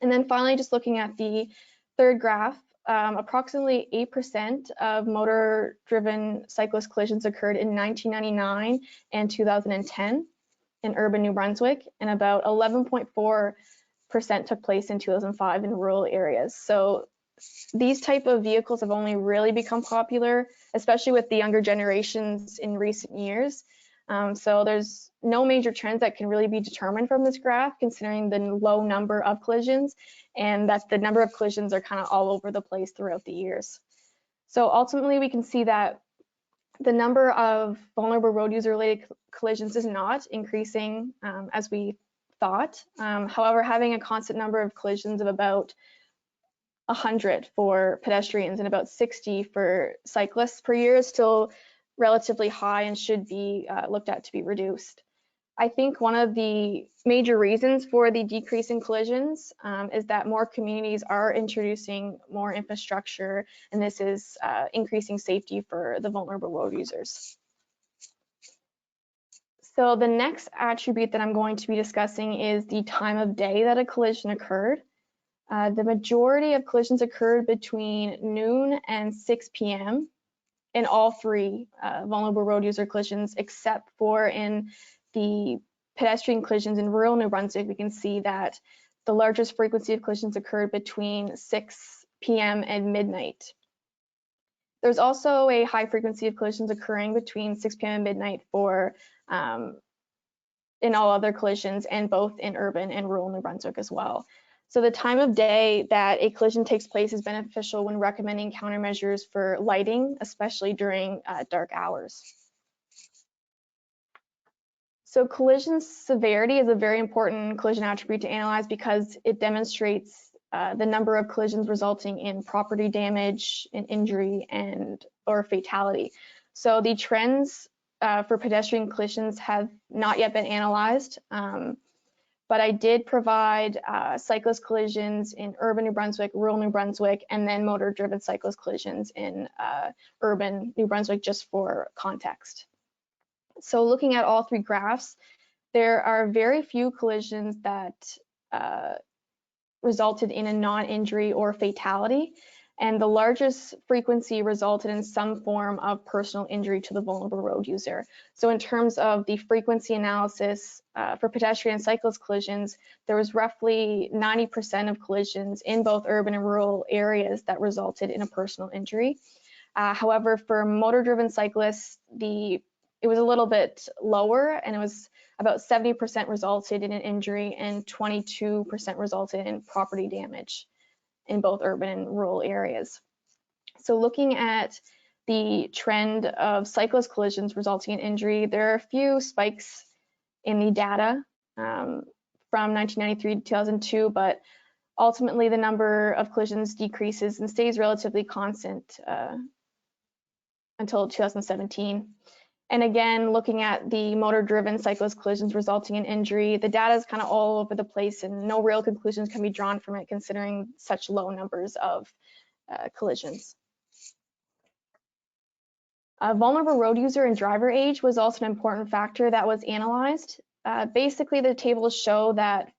And then finally, just looking at the third graph, approximately 8% of motor-driven cyclist collisions occurred in 1999 and 2010 in urban New Brunswick, and about 11.4% took place in 2005 in rural areas. So these type of vehicles have only really become popular, especially with the younger generations in recent years. So there's no major trends that can really be determined from this graph, considering the low number of collisions and that the number of collisions are kind of all over the place throughout the years. So ultimately, we can see that the number of vulnerable road user related collisions is not increasing as we thought. However, having a constant number of collisions of about 100 for pedestrians and about 60 for cyclists per year is still relatively high and should be looked at to be reduced. I think one of the major reasons for the decrease in collisions is that more communities are introducing more infrastructure, and this is increasing safety for the vulnerable road users. So the next attribute that I'm going to be discussing is the time of day that a collision occurred. The majority of collisions occurred between noon and 6 p.m. in all three vulnerable road user collisions, except for in the pedestrian collisions in rural New Brunswick. We can see that the largest frequency of collisions occurred between 6 p.m. and midnight. There's also a high frequency of collisions occurring between 6 p.m. and midnight for in all other collisions, and both in urban and rural New Brunswick as well. So the time of day that a collision takes place is beneficial when recommending countermeasures for lighting, especially during dark hours. So collision severity is a very important collision attribute to analyze because it demonstrates the number of collisions resulting in property damage, in injury, or fatality. So the trends for pedestrian collisions have not yet been analyzed. But I did provide cyclist collisions in urban New Brunswick, rural New Brunswick, and then motor-driven cyclist collisions in urban New Brunswick just for context. So looking at all three graphs, there are very few collisions that resulted in a non-injury or fatality, and the largest frequency resulted in some form of personal injury to the vulnerable road user. So in terms of the frequency analysis for pedestrian and cyclist collisions, there was roughly 90% of collisions in both urban and rural areas that resulted in a personal injury. However, for motor-driven cyclists, it was a little bit lower, and it was about 70% resulted in an injury and 22% resulted in property damage in both urban and rural areas. So looking at the trend of cyclist collisions resulting in injury, there are a few spikes in the data. from 1993 to 2002, but ultimately the number of collisions decreases and stays relatively constant until 2017. And again, looking at the motor-driven cyclist collisions resulting in injury, the data is kind of all over the place and no real conclusions can be drawn from it considering such low numbers of collisions. Vulnerable road user and driver age was also an important factor that was analyzed. Basically, the tables show that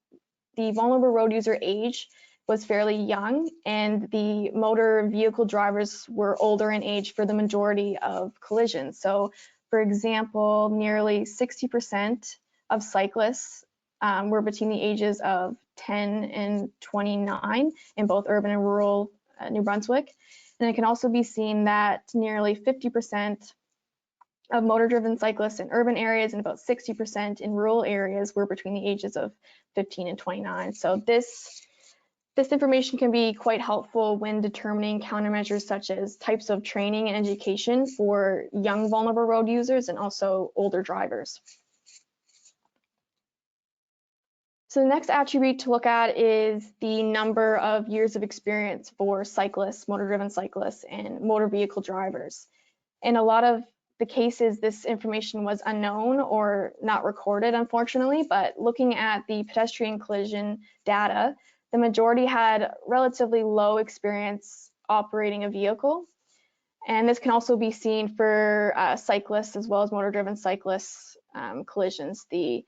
the vulnerable road user age was fairly young and the motor vehicle drivers were older in age for the majority of collisions. So, for example, nearly 60% of cyclists were between the ages of 10 and 29 in both urban and rural New Brunswick. And it can also be seen that nearly 50% of motor-driven cyclists in urban areas and about 60% in rural areas were between the ages of 15 and 29. So this information can be quite helpful when determining countermeasures such as types of training and education for young vulnerable road users and also older drivers. So the next attribute to look at is the number of years of experience for cyclists, motor-driven cyclists, and motor vehicle drivers. In a lot of the cases, this information was unknown or not recorded, unfortunately, but looking at the pedestrian collision data, the majority had relatively low experience operating a vehicle. And this can also be seen for cyclists as well as motor-driven cyclists collisions. The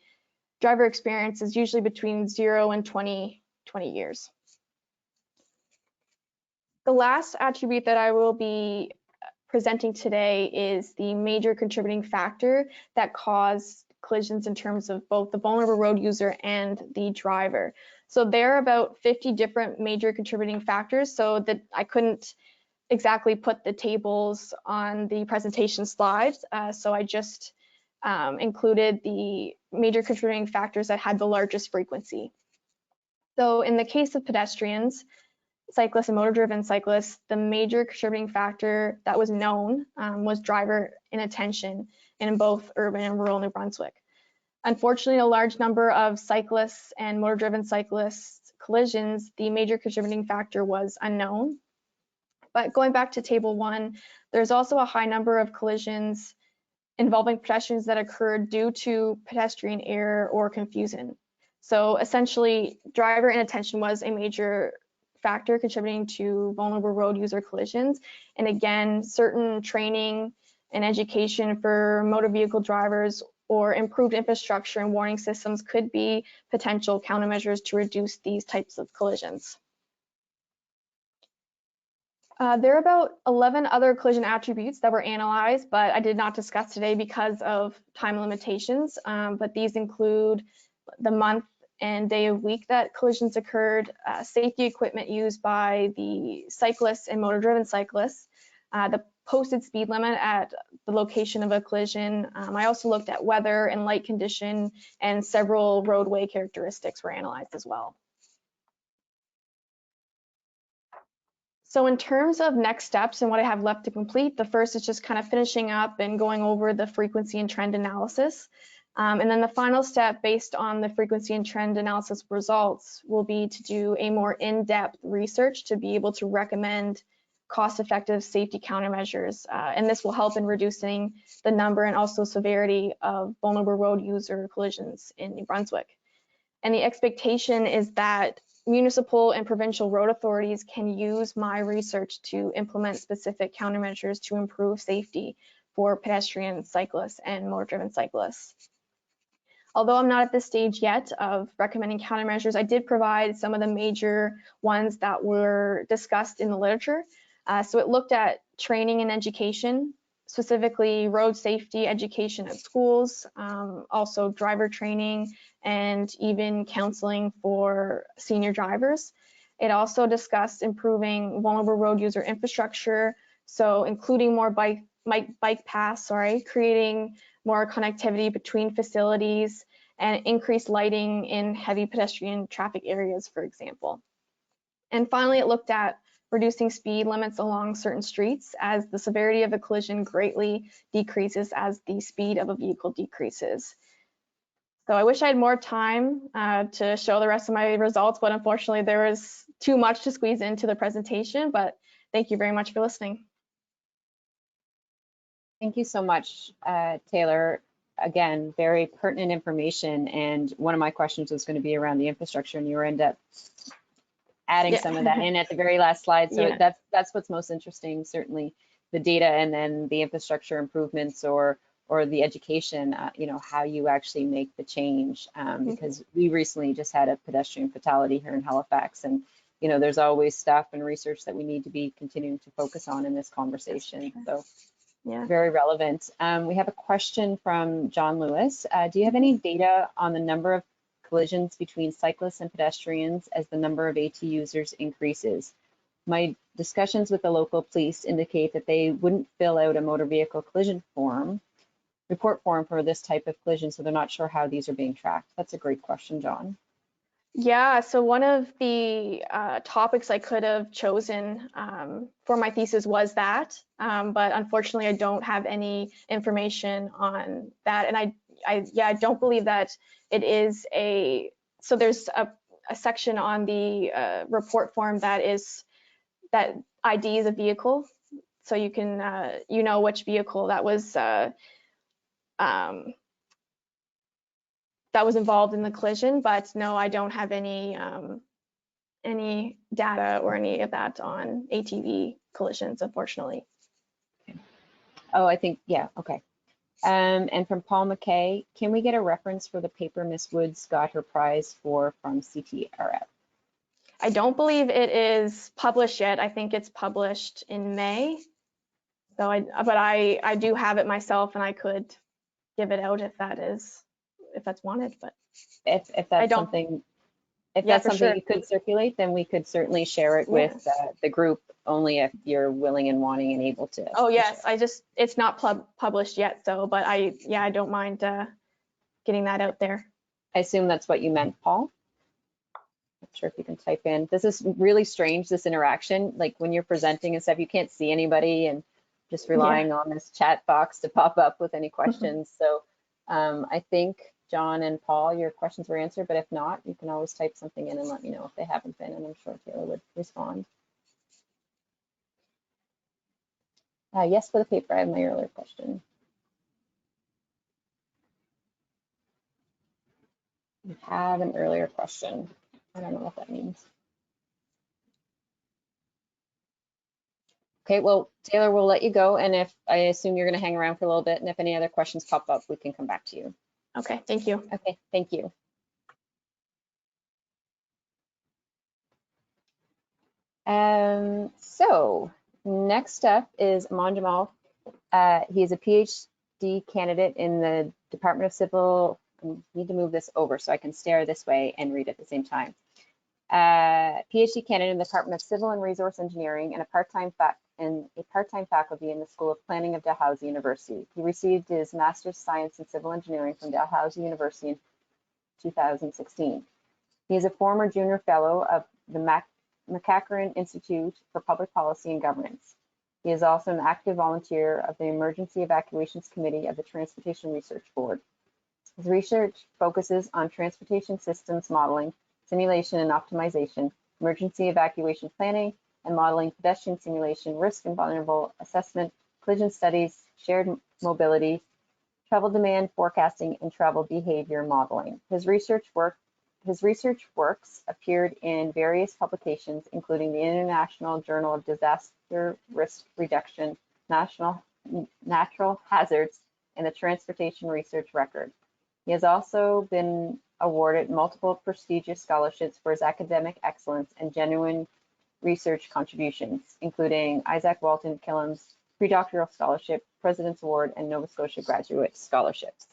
driver experience is usually between 0 and 20 years. The last attribute that I will be presenting today is the major contributing factor that caused collisions in terms of both the vulnerable road user and the driver. So there are about 50 different major contributing factors, so that I couldn't exactly put the tables on the presentation slides. So I just included the major contributing factors that had the largest frequency. So in the case of pedestrians, cyclists and motor-driven cyclists, the major contributing factor that was known was driver inattention in both urban and rural New Brunswick. Unfortunately, a large number of cyclists and motor-driven cyclists collisions, the major contributing factor was unknown. But going back to table 1, there's also a high number of collisions involving pedestrians that occurred due to pedestrian error or confusion. So essentially, driver inattention was a major factor contributing to vulnerable road user collisions. And again, certain training and education for motor vehicle drivers or improved infrastructure and warning systems could be potential countermeasures to reduce these types of collisions. There are about 11 other collision attributes that were analyzed, but I did not discuss today because of time limitations. But these include the month and day of week that collisions occurred, safety equipment used by the cyclists and motor-driven cyclists, the posted speed limit at the location of a collision. I also looked at weather and light condition, and several roadway characteristics were analyzed as well. So in terms of next steps and what I have left to complete, the first is just kind of finishing up and going over the frequency and trend analysis. And then the final step based on the frequency and trend analysis results will be to do a more in-depth research to be able to recommend cost-effective safety countermeasures. And this will help in reducing the number and also severity of vulnerable road user collisions in New Brunswick. And the expectation is that municipal and provincial road authorities can use my research to implement specific countermeasures to improve safety for pedestrian cyclists and motor-driven cyclists. Although I'm not at this stage yet of recommending countermeasures, I did provide some of the major ones that were discussed in the literature. So it looked at training and education, specifically road safety education at schools, also driver training, and even counseling for senior drivers. It also discussed improving vulnerable road user infrastructure, so including more bike paths, creating more connectivity between facilities, and increased lighting in heavy pedestrian traffic areas, for example. And finally, it looked at reducing speed limits along certain streets as the severity of a collision greatly decreases as the speed of a vehicle decreases. So I wish I had more time to show the rest of my results, but unfortunately there was too much to squeeze into the presentation, but thank you very much for listening. Thank you so much, Taylor. Again, very pertinent information. And one of my questions was going to be around the infrastructure, and you end up adding some of that in at the very last slide. So that's what's most interesting, certainly the data and then the infrastructure improvements or the education, you know, how you actually make the change. Because we recently just had a pedestrian fatality here in Halifax, and you know, there's always stuff and research that we need to be continuing to focus on in this conversation. So yeah, very relevant. We have a question from John Lewis. Do you have any data on the number of collisions between cyclists and pedestrians as the number of AT users increases? My discussions with the local police indicate that they wouldn't fill out a motor vehicle collision report form for this type of collision, so they're not sure how these are being tracked. That's a great question, John. Yeah, so one of the topics I could have chosen for my thesis was that, but unfortunately I don't have any information on that. And I don't believe that it is so there's a section on the report form that IDs a vehicle. So you can, you know which vehicle that was involved in the collision, but no, I don't have any data or any of that on ATV collisions, unfortunately. Oh, I think, yeah, okay. And from Paul McKay, can we get a reference for the paper Miss Woods got her prize for from CTRF? I don't believe it is published yet. I think it's published in May. So but I do have it myself, and I could give it out if that's wanted. But if that's something, sure. you could circulate, then we could certainly share it with the group, only if you're willing and wanting and able to. Oh yes, it's not published yet, so but I don't mind getting that out there. I assume that's what you meant, Paul. Not sure if you can type in. This is really strange, this interaction. Like when you're presenting and stuff, you can't see anybody and just relying on this chat box to pop up with any questions. So I think John and Paul, your questions were answered, but if not, you can always type something in and let me know if they haven't been, and I'm sure Taylor would respond. Yes, for the paper, I have my earlier question. You have an earlier question. I don't know what that means. Okay, well, Taylor, we'll let you go. And if I assume you're going to hang around for a little bit, and if any other questions pop up, we can come back to you. Okay, thank you. Okay, thank you. So next up is Aman Jamal. He is a PhD candidate in the Department of Civil. I need to move this over so I can stare this way and read at the same time. PhD candidate in the Department of Civil and Resource Engineering and a part-time faculty in the School of Planning of Dalhousie University. He received his Master's of Science in Civil Engineering from Dalhousie University in 2016. He is a former junior fellow of the McCachran Institute for Public Policy and Governance. He is also an active volunteer of the Emergency Evacuations Committee of the Transportation Research Board. His research focuses on transportation systems modeling, simulation and optimization, emergency evacuation planning, and modeling pedestrian simulation, risk and vulnerable assessment, collision studies, shared mobility, travel demand forecasting, and travel behavior modeling. His research works appeared in various publications, including the International Journal of Disaster Risk Reduction, Natural Hazards, and the Transportation Research Record. He has also been awarded multiple prestigious scholarships for his academic excellence and genuine research contributions, including Isaac Walton Killam's Pre-Doctoral Scholarship, President's Award, and Nova Scotia Graduate Scholarships.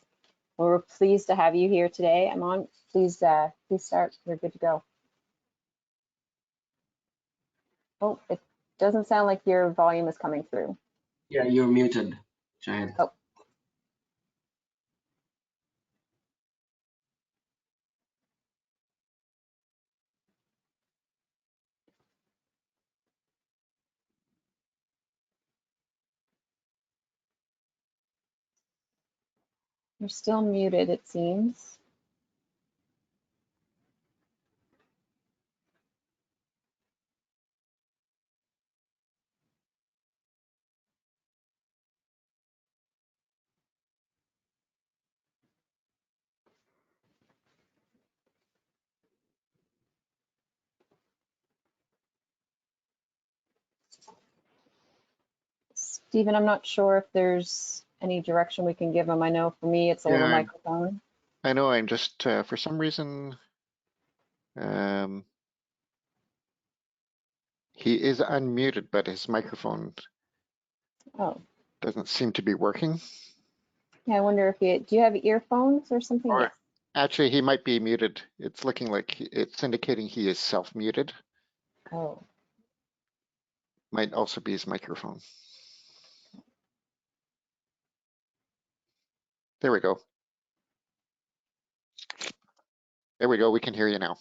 Well, we're pleased to have you here today. Aman, please start. You're good to go. Oh, it doesn't sound like your volume is coming through. Yeah, you're muted, Shahid. Oh. You're still muted, it seems. Stephen, I'm not sure if there's any direction we can give him. I know for me, it's a little Yeah, microphone. I know. I'm just for some reason he is unmuted, but his microphone Oh, doesn't seem to be working. yeah, I wonder if do you have earphones or something? Or Yes. actually, he might be muted. It's looking like it's indicating he is self-muted. Oh, Might also be his microphone. There we go. There we go. We can hear you now.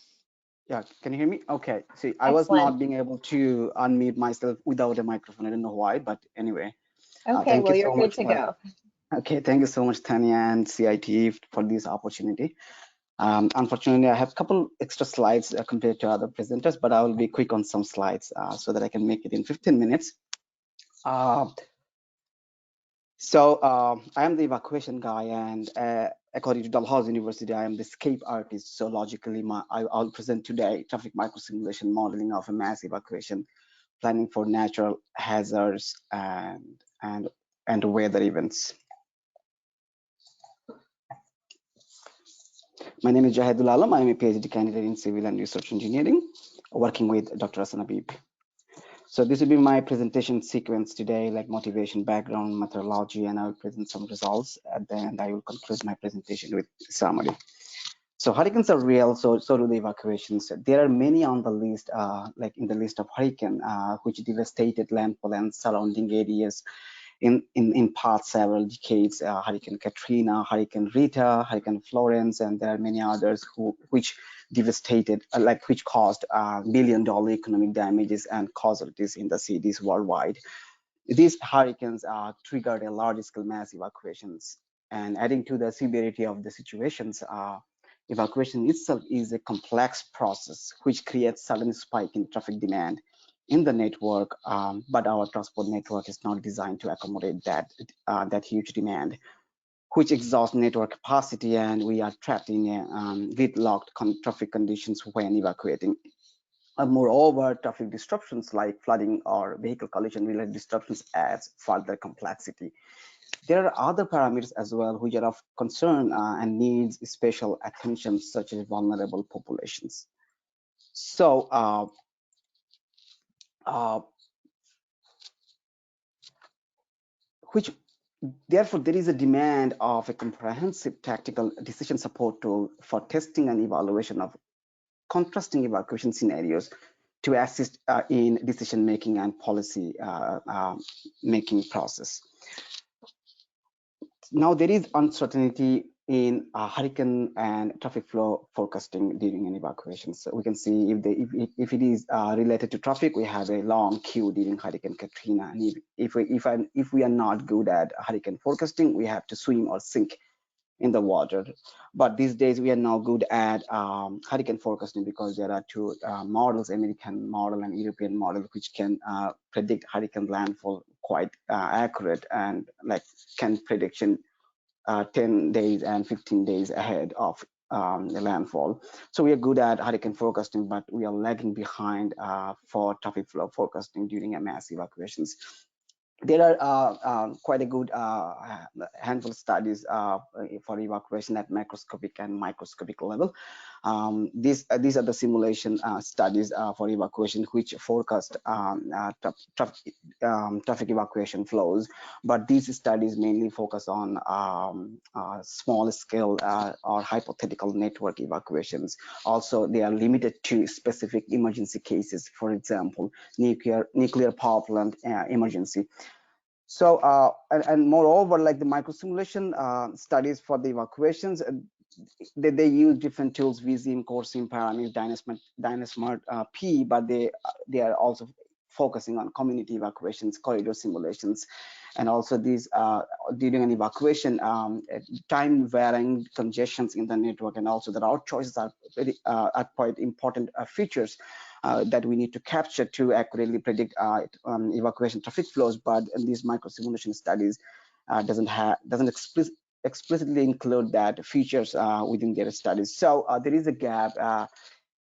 Yeah, can you hear me? Okay. See, I was excellent. not being able to unmute myself without a microphone. I don't know why, but anyway. Okay, Thank well, you you're so good much to go. Okay, thank you so much, Tanya and CITE for this opportunity. Unfortunately, I have a couple extra slides compared to other presenters, but I will be quick on some slides so that I can make it in 15 minutes. I am the evacuation guy, and according to Dalhousie University, I am the escape artist. So logically, I'll present today traffic microsimulation modeling of a mass evacuation, planning for natural hazards and weather events. My name is Jahidul Alam. I am a PhD candidate in civil and research engineering, working with Dr. Hasan Anik. So this will be my presentation sequence today, like motivation, background, methodology, and I will present some results. At the end, I will conclude my presentation with summary. So hurricanes are real, so do the evacuations. There are many on the list, like in the list of hurricane, which devastated landfall and surrounding areas in past several decades. Hurricane Katrina, Hurricane Rita, Hurricane Florence, and there are many others which devastated, which caused billion-dollar economic damages and casualties in the cities worldwide. These hurricanes triggered a large-scale mass evacuations, and adding to the severity of the situations, evacuation itself is a complex process which creates sudden spike in traffic demand in the network, but our transport network is not designed to accommodate that huge demand, which exhausts network capacity, and we are trapped in a gridlocked traffic conditions when evacuating. Moreover, traffic disruptions like flooding or vehicle collision-related disruptions adds further complexity. There are other parameters as well which are of concern and needs special attention, such as vulnerable populations. So, therefore, there is a demand of a comprehensive tactical decision support tool for testing and evaluation of contrasting evacuation scenarios to assist in decision making and policy making process. Now, there is uncertainty in hurricane and traffic flow forecasting during an evacuation. So we can see if it is related to traffic, we have a long queue during Hurricane Katrina. And if we are not good at hurricane forecasting, we have to swim or sink in the water. But these days we are now good at hurricane forecasting because there are two models, American model and European model, which can predict hurricane landfall quite accurate and like can prediction 10 days and 15 days ahead of the landfall. So we are good at hurricane forecasting, but we are lagging behind for traffic flow forecasting during a mass evacuations. There are quite a good handful of studies for evacuation at macroscopic and microscopic level. These are the simulation studies for evacuation which forecast traffic evacuation flows, but these studies mainly focus on small scale or hypothetical network evacuations. Also, they are limited to specific emergency cases, for example, nuclear power plant emergency. So, and moreover, like the microsimulation studies for the evacuations, they use different tools, VZIM, CoreSim, Parameter, Dynasmart, P, but they are also focusing on community evacuations, corridor simulations, and also these during an evacuation, time varying congestions in the network, and also the route choices are are quite important features that we need to capture to accurately predict evacuation traffic flows. But in these microsimulation studies doesn't explicitly include that features within their studies. So there is a gap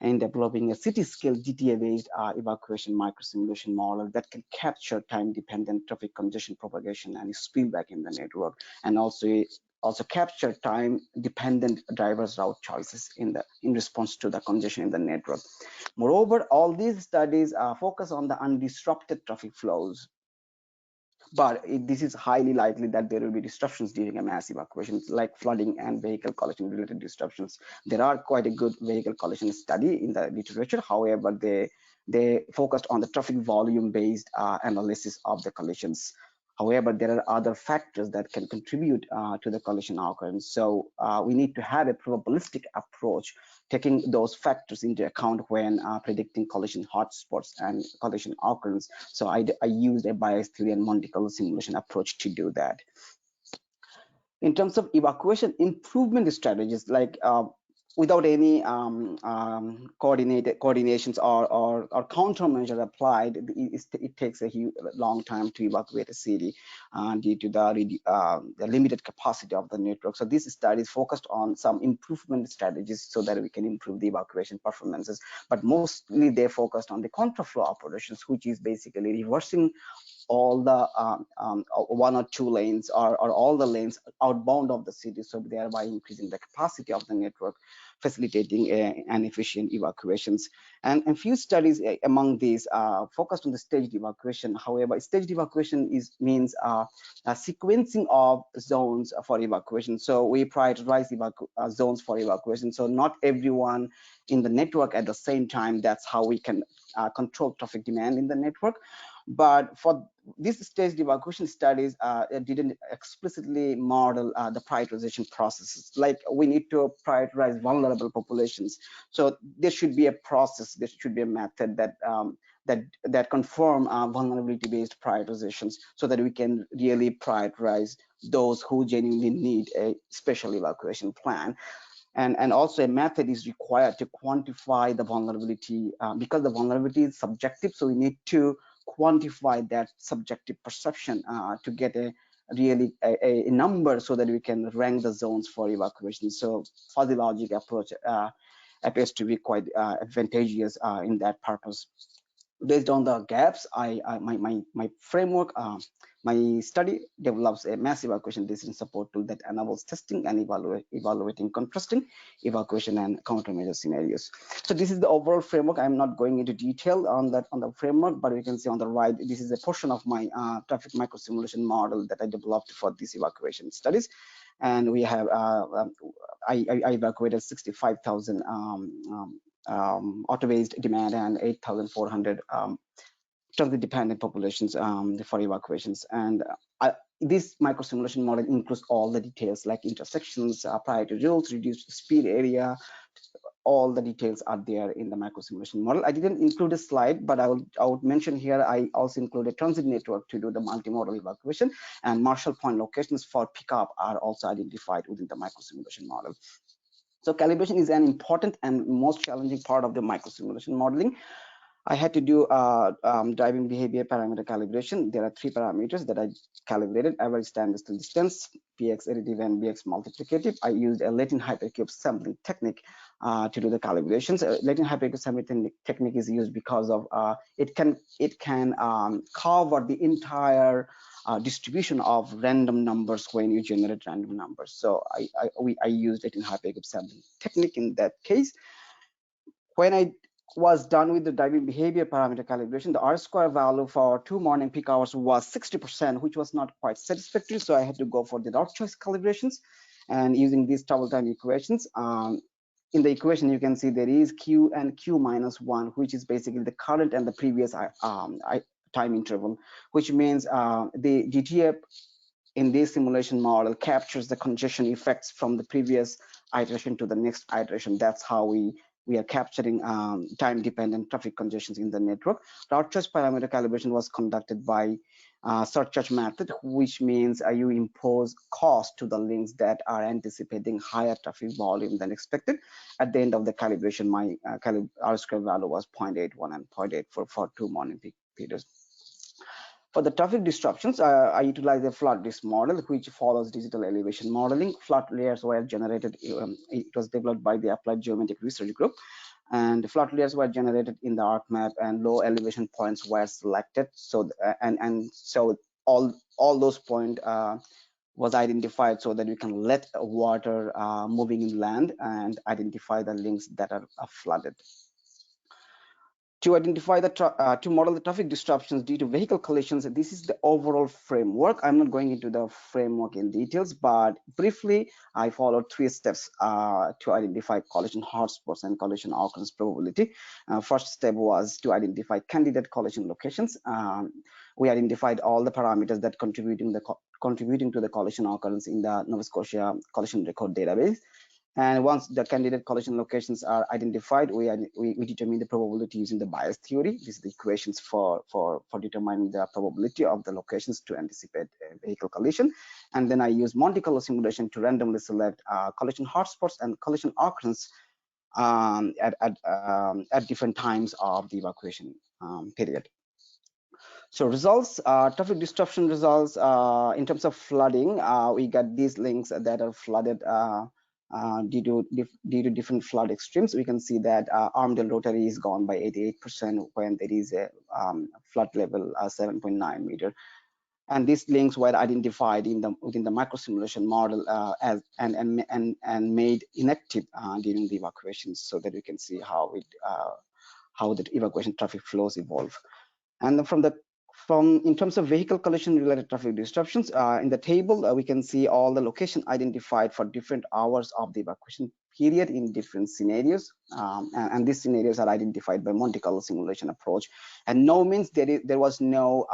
in developing a city-scale GTA-based evacuation microsimulation model that can capture time-dependent traffic congestion propagation and spillback in the network, and also capture time-dependent drivers' route choices in response to the congestion in the network. Moreover, all these studies focus on the undisrupted traffic flows. But this is highly likely that there will be disruptions during a mass evacuation, like flooding and vehicle collision related disruptions. There are quite a good vehicle collision study in the literature. However, they focused on the traffic volume based analysis of the collisions. However, there are other factors that can contribute to the collision occurrence. So we need to have a probabilistic approach, taking those factors into account when predicting collision hotspots and collision occurrence. So I used a bias theory and Monte Carlo simulation approach to do that. In terms of evacuation improvement strategies, like without any coordinations or countermeasure applied, it takes a long time to evacuate a city due to the limited capacity of the network. So this study is focused on some improvement strategies so that we can improve the evacuation performances, but mostly they focused on the contraflow operations, which is basically reversing all the one or two lanes or all the lanes outbound of the city, so thereby increasing the capacity of the network, facilitating an efficient evacuations. And a few studies among these focused on the staged evacuation. However, staged evacuation means a sequencing of zones for evacuation. So we prioritize zones for evacuation. So not everyone in the network at the same time. That's how we can control traffic demand in the network. But for these staged evacuation studies, didn't explicitly model the prioritization processes. Like we need to prioritize vulnerable populations. So there should be a process, there should be a method that conform vulnerability-based prioritizations, so that we can really prioritize those who genuinely need a special evacuation plan. And also a method is required to quantify the vulnerability, because the vulnerability is subjective. So we need to quantify that subjective perception to get a number, so that we can rank the zones for evacuation. So fuzzy logic approach appears to be quite advantageous in that purpose. Based on the gaps, my framework, my study develops a massive evacuation decision support tool that enables testing and evaluating contrasting evacuation and countermeasure scenarios. So this is the overall framework. I'm not going into detail on the framework, but you can see on the right, this is a portion of my traffic microsimulation model that I developed for these evacuation studies. And we have I evacuated 65,000 auto-based demand and 8,400 traffic dependent populations for evacuations. And this microsimulation model includes all the details like intersections, priority rules, reduced speed area. All the details are there in the microsimulation model. I didn't include a slide, but I would mention here, I also include a transit network to do the multimodal evacuation, and Marshall point locations for pickup are also identified within the microsimulation model. So calibration is an important and most challenging part of the microsimulation modeling. I had to do driving behavior parameter calibration. There are 3 parameters that I calibrated: average time still distance, px additive, and bx multiplicative. I used a latent hypercube sampling technique to do the calibrations. Latent hypercube sampling technique is used because of it can cover the entire distribution of random numbers when you generate random numbers. So I used latent hypercube sampling technique in that case. When I was done with the driving behavior parameter calibration, the R-square value for 2 morning peak hours was 60%, which was not quite satisfactory. So I had to go for the route choice calibrations, and using these travel time equations. In the equation, you can see there is Q and Q minus 1, which is basically the current and the previous time interval, which means the GTA in this simulation model captures the congestion effects from the previous iteration to the next iteration. That's how we are capturing time-dependent traffic congestions in the network. Route choice parameter calibration was conducted by surcharge method, which means you impose cost to the links that are anticipating higher traffic volume than expected. At the end of the calibration, my R-square value was 0.81 and 0.84 for 2 morning peak periods. For the traffic disruptions, I utilize a flood disk model, which follows digital elevation modeling. Flood layers were generated. It was developed by the Applied Geometric Research Group. and flood layers were generated in the ArcMap, and low elevation points were selected. So so all those points was identified so that we can let water moving inland and identify the links that are flooded. To identify to model the traffic disruptions due to vehicle collisions, this is the overall framework. I'm not going into the framework in details, but briefly, I followed 3 steps to identify collision hotspots and collision occurrence probability. First step was to identify candidate collision locations. We identified all the parameters that contributing to the collision occurrence in the Nova Scotia collision record database. And once the candidate collision locations are identified, we determine the probability using the bias theory. These are the equations for determining the probability of the locations to anticipate a vehicle collision. And then I use Monte Carlo simulation to randomly select collision hotspots and collision occurrence at different times of the evacuation period. So results, traffic disruption results in terms of flooding, we got these links that are flooded due to different flood extremes. We can see that Armdale Rotary is gone by 88% when there is a flood level 7.9 meter. And these links were identified within the micro simulation model and made inactive during the evacuations, so that we can see how the evacuation traffic flows evolve. And in terms of vehicle collision related traffic disruptions, in the table, we can see all the location identified for different hours of the evacuation period in different scenarios. And these scenarios are identified by Monte Carlo simulation approach. And no means there was no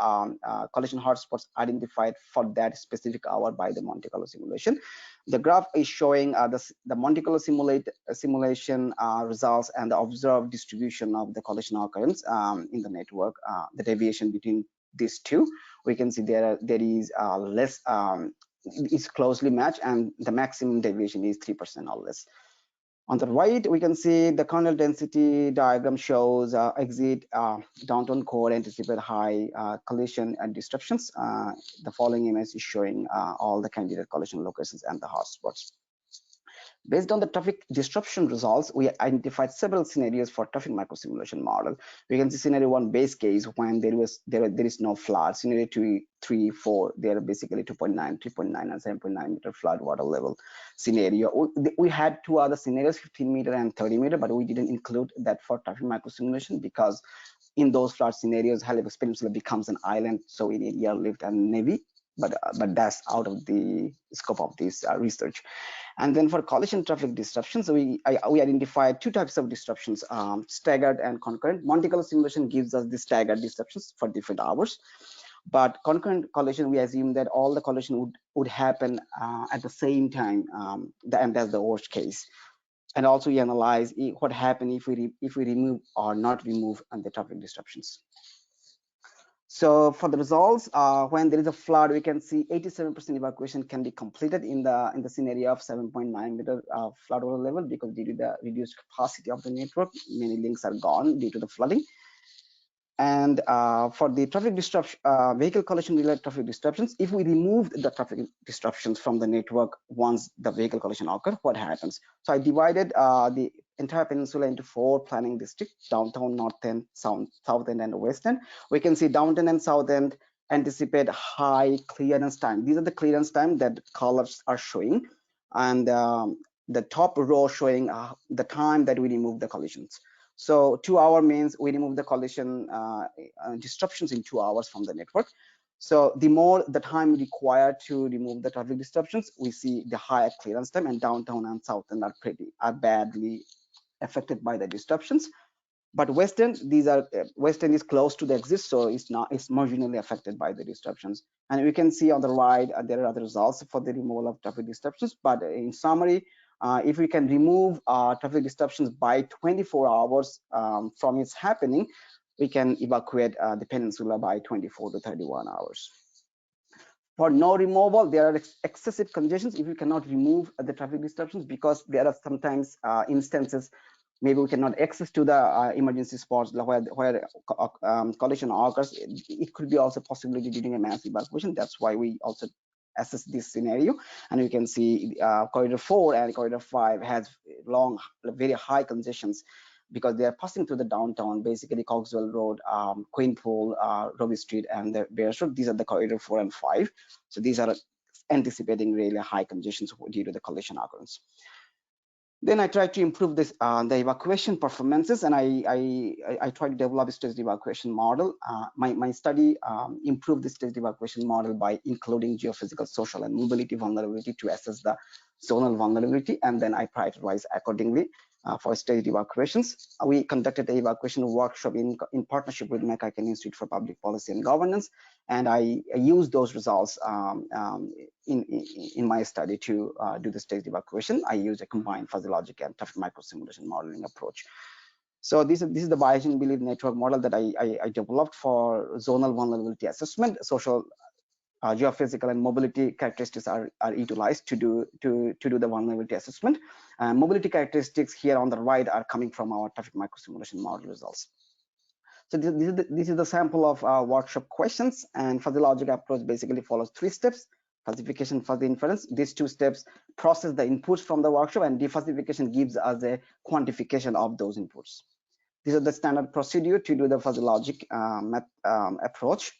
collision hotspots identified for that specific hour by the Monte Carlo simulation. The graph is showing the Monte Carlo simulation results and the observed distribution of the collision occurrence in the network, the deviation between these two. We can see there is less, it's closely matched, and the maximum deviation is 3% or less. On the right, we can see the kernel density diagram shows exit downtown core anticipate high collision and disruptions. The following image is showing all the candidate collision locations and the hotspots. Based on the traffic disruption results, we identified several scenarios for traffic microsimulation model. We can see scenario 1 base case when there is no flood. Scenario 2, 3, 4, they are basically 2.9, 3.9, and 7.9 meter flood water level scenario. We had 2 other scenarios, 15 meter and 30 meter, but we didn't include that for traffic microsimulation because in those flood scenarios, Halifax Peninsula becomes an island, so we need airlift and navy. But that's out of the scope of this research. And then for collision traffic disruptions, we identified 2 types of disruptions, staggered and concurrent. Monte Carlo simulation gives us the staggered disruptions for different hours. But concurrent collision, we assume that all the collision would happen at the same time, and that's the worst case. And also we analyze what happens if we remove or not remove the traffic disruptions. So for the results, when there is a flood, we can see 87% evacuation can be completed in the scenario of 7.9 meter flood water level, because due to the reduced capacity of the network, many links are gone due to the flooding. And for the traffic disruption, vehicle collision related traffic disruptions, if we remove the traffic disruptions from the network once the vehicle collision occurs, what happens? So I divided the entire peninsula into 4 planning districts: downtown, north end, south end, and west end. We can see downtown and south end anticipate high clearance time. These are the clearance time that colors are showing, and the top row showing the time that we remove the collisions. So 2 hour means we remove the collision disruptions in 2 hours from the network. So the more the time required to remove the traffic disruptions, we see the higher clearance time, and downtown and south end are badly affected by the disruptions. But western is close to the exit, so it's marginally affected by the disruptions. And we can see on the right there are other results for the removal of traffic disruptions. But in summary, if we can remove traffic disruptions by 24 hours from its happening, we can evacuate the peninsula by 24 to 31 hours. For no removal, there are excessive congestions if we cannot remove the traffic disruptions, because there are sometimes instances maybe we cannot access to the emergency spots where collision occurs. It could be also possibility during a mass evacuation. That's why we also assess this scenario. And you can see corridor 4 and corridor 5 has long, very high congestions because they are passing through the downtown, basically Cogswell Road, Queenpool, Roby Street, and the Bears Road. These are the corridor 4 and 5. So these are anticipating really high congestions due to the collision occurrence. Then I tried to improve this the evacuation performances, and I tried to develop a staged evacuation model. My study improved the staged evacuation model by including geophysical, social, and mobility vulnerability to assess the zonal vulnerability, and then I prioritized accordingly for staged evacuations. We conducted an evacuation workshop in partnership with McEachern Institute for Public Policy and Governance, and I used those results in my study to do the staged evacuation. I used a combined fuzzy logic and traffic microsimulation modeling approach. So this is the Bayesian belief network model that I developed for zonal vulnerability assessment. Social, geophysical, and mobility characteristics are utilized to do the vulnerability assessment. Mobility characteristics here on the right are coming from our traffic microsimulation model results. So this is the sample of workshop questions, and fuzzy logic approach basically follows 3 steps: falsification, fuzzy inference. These 2 steps process the inputs from the workshop, and defalsification gives us a quantification of those inputs. These are the standard procedure to do the fuzzy logic approach.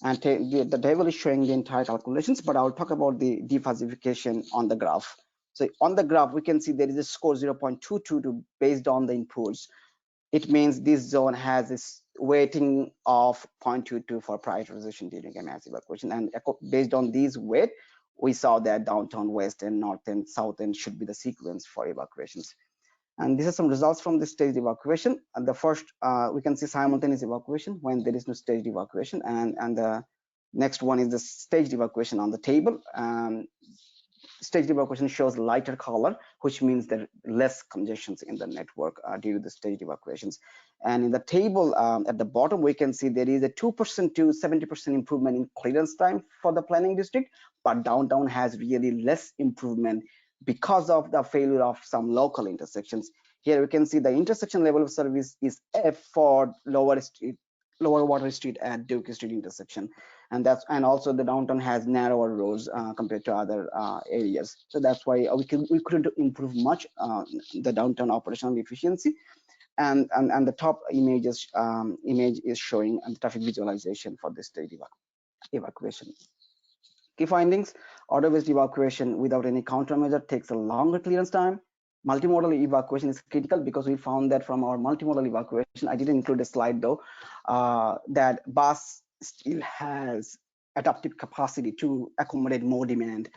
And the table is showing the entire calculations, but I'll talk about the defalsification on the graph. So on the graph, we can see there is a score 0.22 based on the inputs. It means this zone has this weighting of 0.22 for prioritization during a mass evacuation. And based on these weight, we saw that downtown, west, and north and south end should be the sequence for evacuations. And these are some results from the staged evacuation. And the first, we can see simultaneous evacuation when there is no staged evacuation. And the next one is the staged evacuation on the table. Staged evacuation shows lighter color, which means there are less congestions in the network due to the staged evacuations. And in the table at the bottom, we can see there is a 2% to 70% improvement in clearance time for the planning district, but downtown has really less improvement because of the failure of some local intersections. Here we can see the intersection level of service is F for Lower Water Street at Duke Street intersection, and also the downtown has narrower roads compared to other areas. So that's why we couldn't improve much the downtown operational efficiency. And the top image is showing the traffic visualization for this staged evacuation. Key findings: order-based evacuation without any countermeasure takes a longer clearance time. Multimodal evacuation is critical because we found that from our multimodal evacuation, I didn't include a slide though, that bus still has adaptive capacity to accommodate more demand,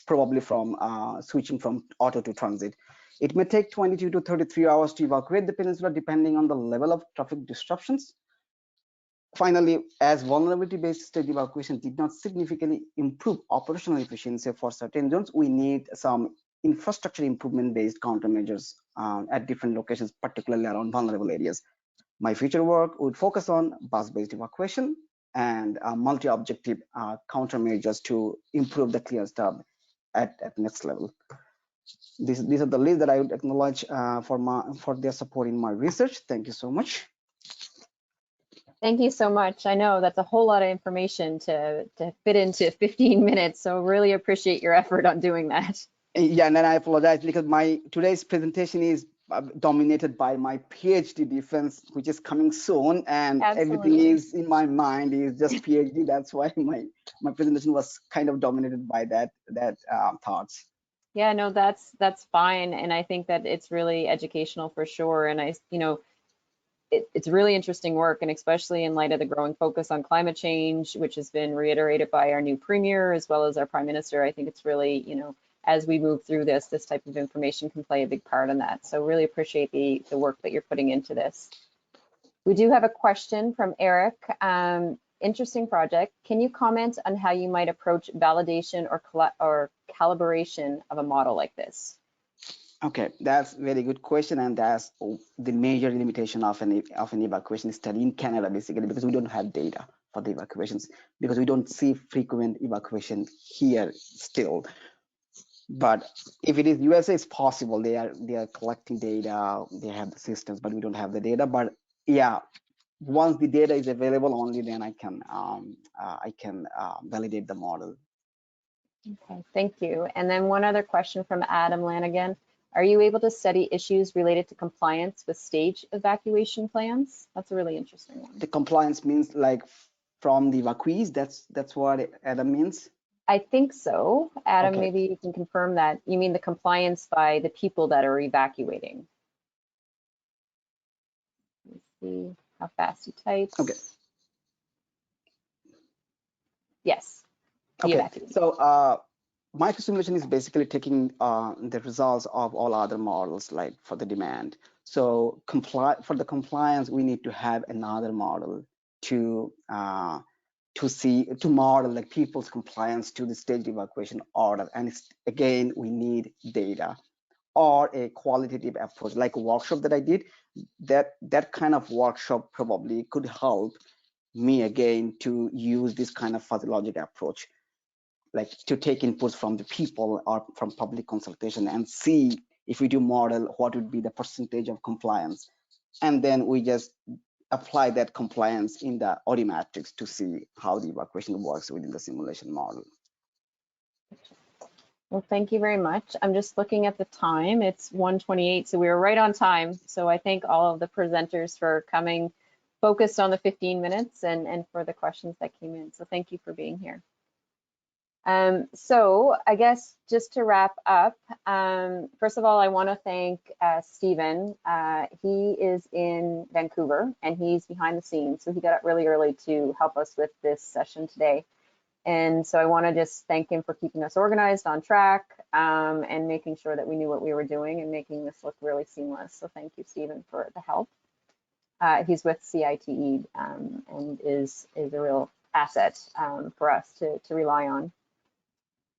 probably from switching from auto to transit. It may take 22 to 33 hours to evacuate the peninsula depending on the level of traffic disruptions. Finally, as vulnerability-based staged evacuation did not significantly improve operational efficiency for certain zones, we need some infrastructure improvement-based countermeasures at different locations, particularly around vulnerable areas. My future work would focus on bus-based evacuation and multi-objective countermeasures to improve the clearance time at next level. These are the leads that I would acknowledge for their support in my research. Thank you so much. Thank you so much. I know that's a whole lot of information to fit into 15 minutes, so really appreciate your effort on doing that. Yeah, and then I apologize because today's presentation is dominated by my PhD defense, which is coming soon, and Absolutely. everything is in my mind is just PhD. That's why my presentation was kind of dominated by that thoughts. Yeah, no, that's fine, and I think that it's really educational for sure. And it's really interesting work, and especially in light of the growing focus on climate change, which has been reiterated by our new premier as well as our prime minister. I think it's really, as we move through this type of information can play a big part in that. So really appreciate the work that you're putting into this. We do have a question from Eric. Interesting project. Can you comment on how you might approach validation or calibration of a model like this? Okay, that's a very good question, and that's the major limitation of an evacuation study in Canada, basically, because we don't have data for the evacuations, because we don't see frequent evacuation here still. But if it is USA, it's possible. They are collecting data, they have the systems, but we don't have the data. But yeah, once the data is available, only then I can validate the model. Okay, thank you. And then one other question from Adam Lanigan. Are you able to study issues related to compliance with stage evacuation plans? That's a really interesting one. The compliance means like from the evacuees, that's what Adam means? I think so. Adam, Okay. maybe you can confirm that. You mean the compliance by the people that are evacuating? Let's see how fast he types. Okay. Yes. Okay. So microsimulation is basically taking the results of all other models, like for the demand. So for the compliance, we need to have another model to model like people's compliance to the staged evacuation order. And again, we need data or a qualitative approach, like a workshop that I did. That kind of workshop probably could help me again to use this kind of fuzzy logic approach, like to take inputs from the people or from public consultation and see if we do model what would be the percentage of compliance, and then we just apply that compliance in the audiometrics to see how the evacuation works within the simulation model. Well, thank you very much. I'm just looking at the time. It's 1:28, so we were right on time. So I thank all of the presenters for coming focused on the 15 minutes and for the questions that came in. So thank you for being here. So I guess just to wrap up, first of all, I want to thank Stephen. He is in Vancouver and he's behind the scenes. So he got up really early to help us with this session today. And so I want to just thank him for keeping us organized, on track, and making sure that we knew what we were doing and making this look really seamless. So thank you, Stephen, for the help. He's with CITE and is a real asset for us to rely on.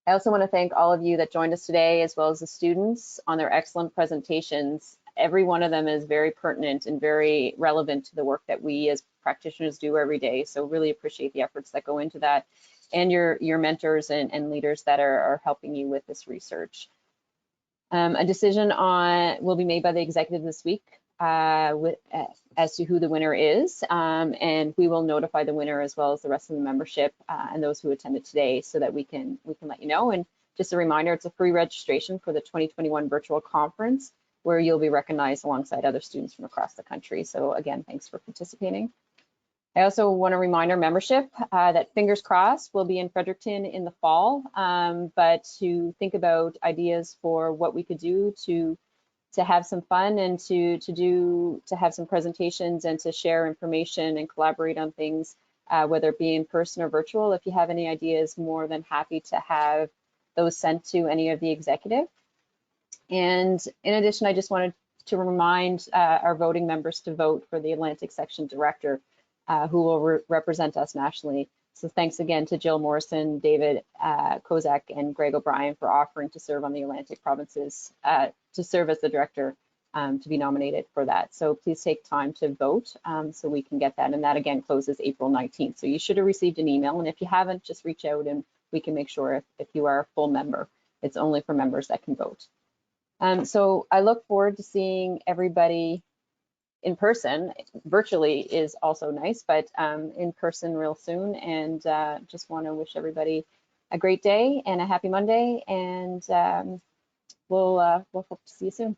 I also want to thank all of you that joined us today, as well as the students on their excellent presentations. Every one of them is very pertinent and very relevant to the work that we as practitioners do every day. So really appreciate the efforts that go into that, and your mentors and leaders that are helping you with this research. A decision will be made by the executive this week as to who the winner is, and we will notify the winner as well as the rest of the membership and those who attended today, so that we can let you know. And just a reminder, it's a free registration for the 2021 virtual conference, where you'll be recognized alongside other students from across the country. So again, thanks for participating. I also want to remind our membership that fingers crossed we'll be in Fredericton in the fall, but to think about ideas for what we could do to have some fun and to have some presentations and to share information and collaborate on things, whether it be in person or virtual. If you have any ideas, more than happy to have those sent to any of the executive. And in addition, I just wanted to remind our voting members to vote for the Atlantic Section Director, who will represent us nationally. So thanks again to Jill Morrison, David Kozak, and Greg O'Brien for offering to serve on the Atlantic provinces, to serve as the director, to be nominated for that. So please take time to vote so we can get that. And that again closes April 19th. So you should have received an email. And if you haven't, just reach out and we can make sure if you are a full member. It's only for members that can vote. So I look forward to seeing everybody in person. Virtually is also nice, but in person real soon. And just want to wish everybody a great day and a happy Monday. And we'll hope to see you soon.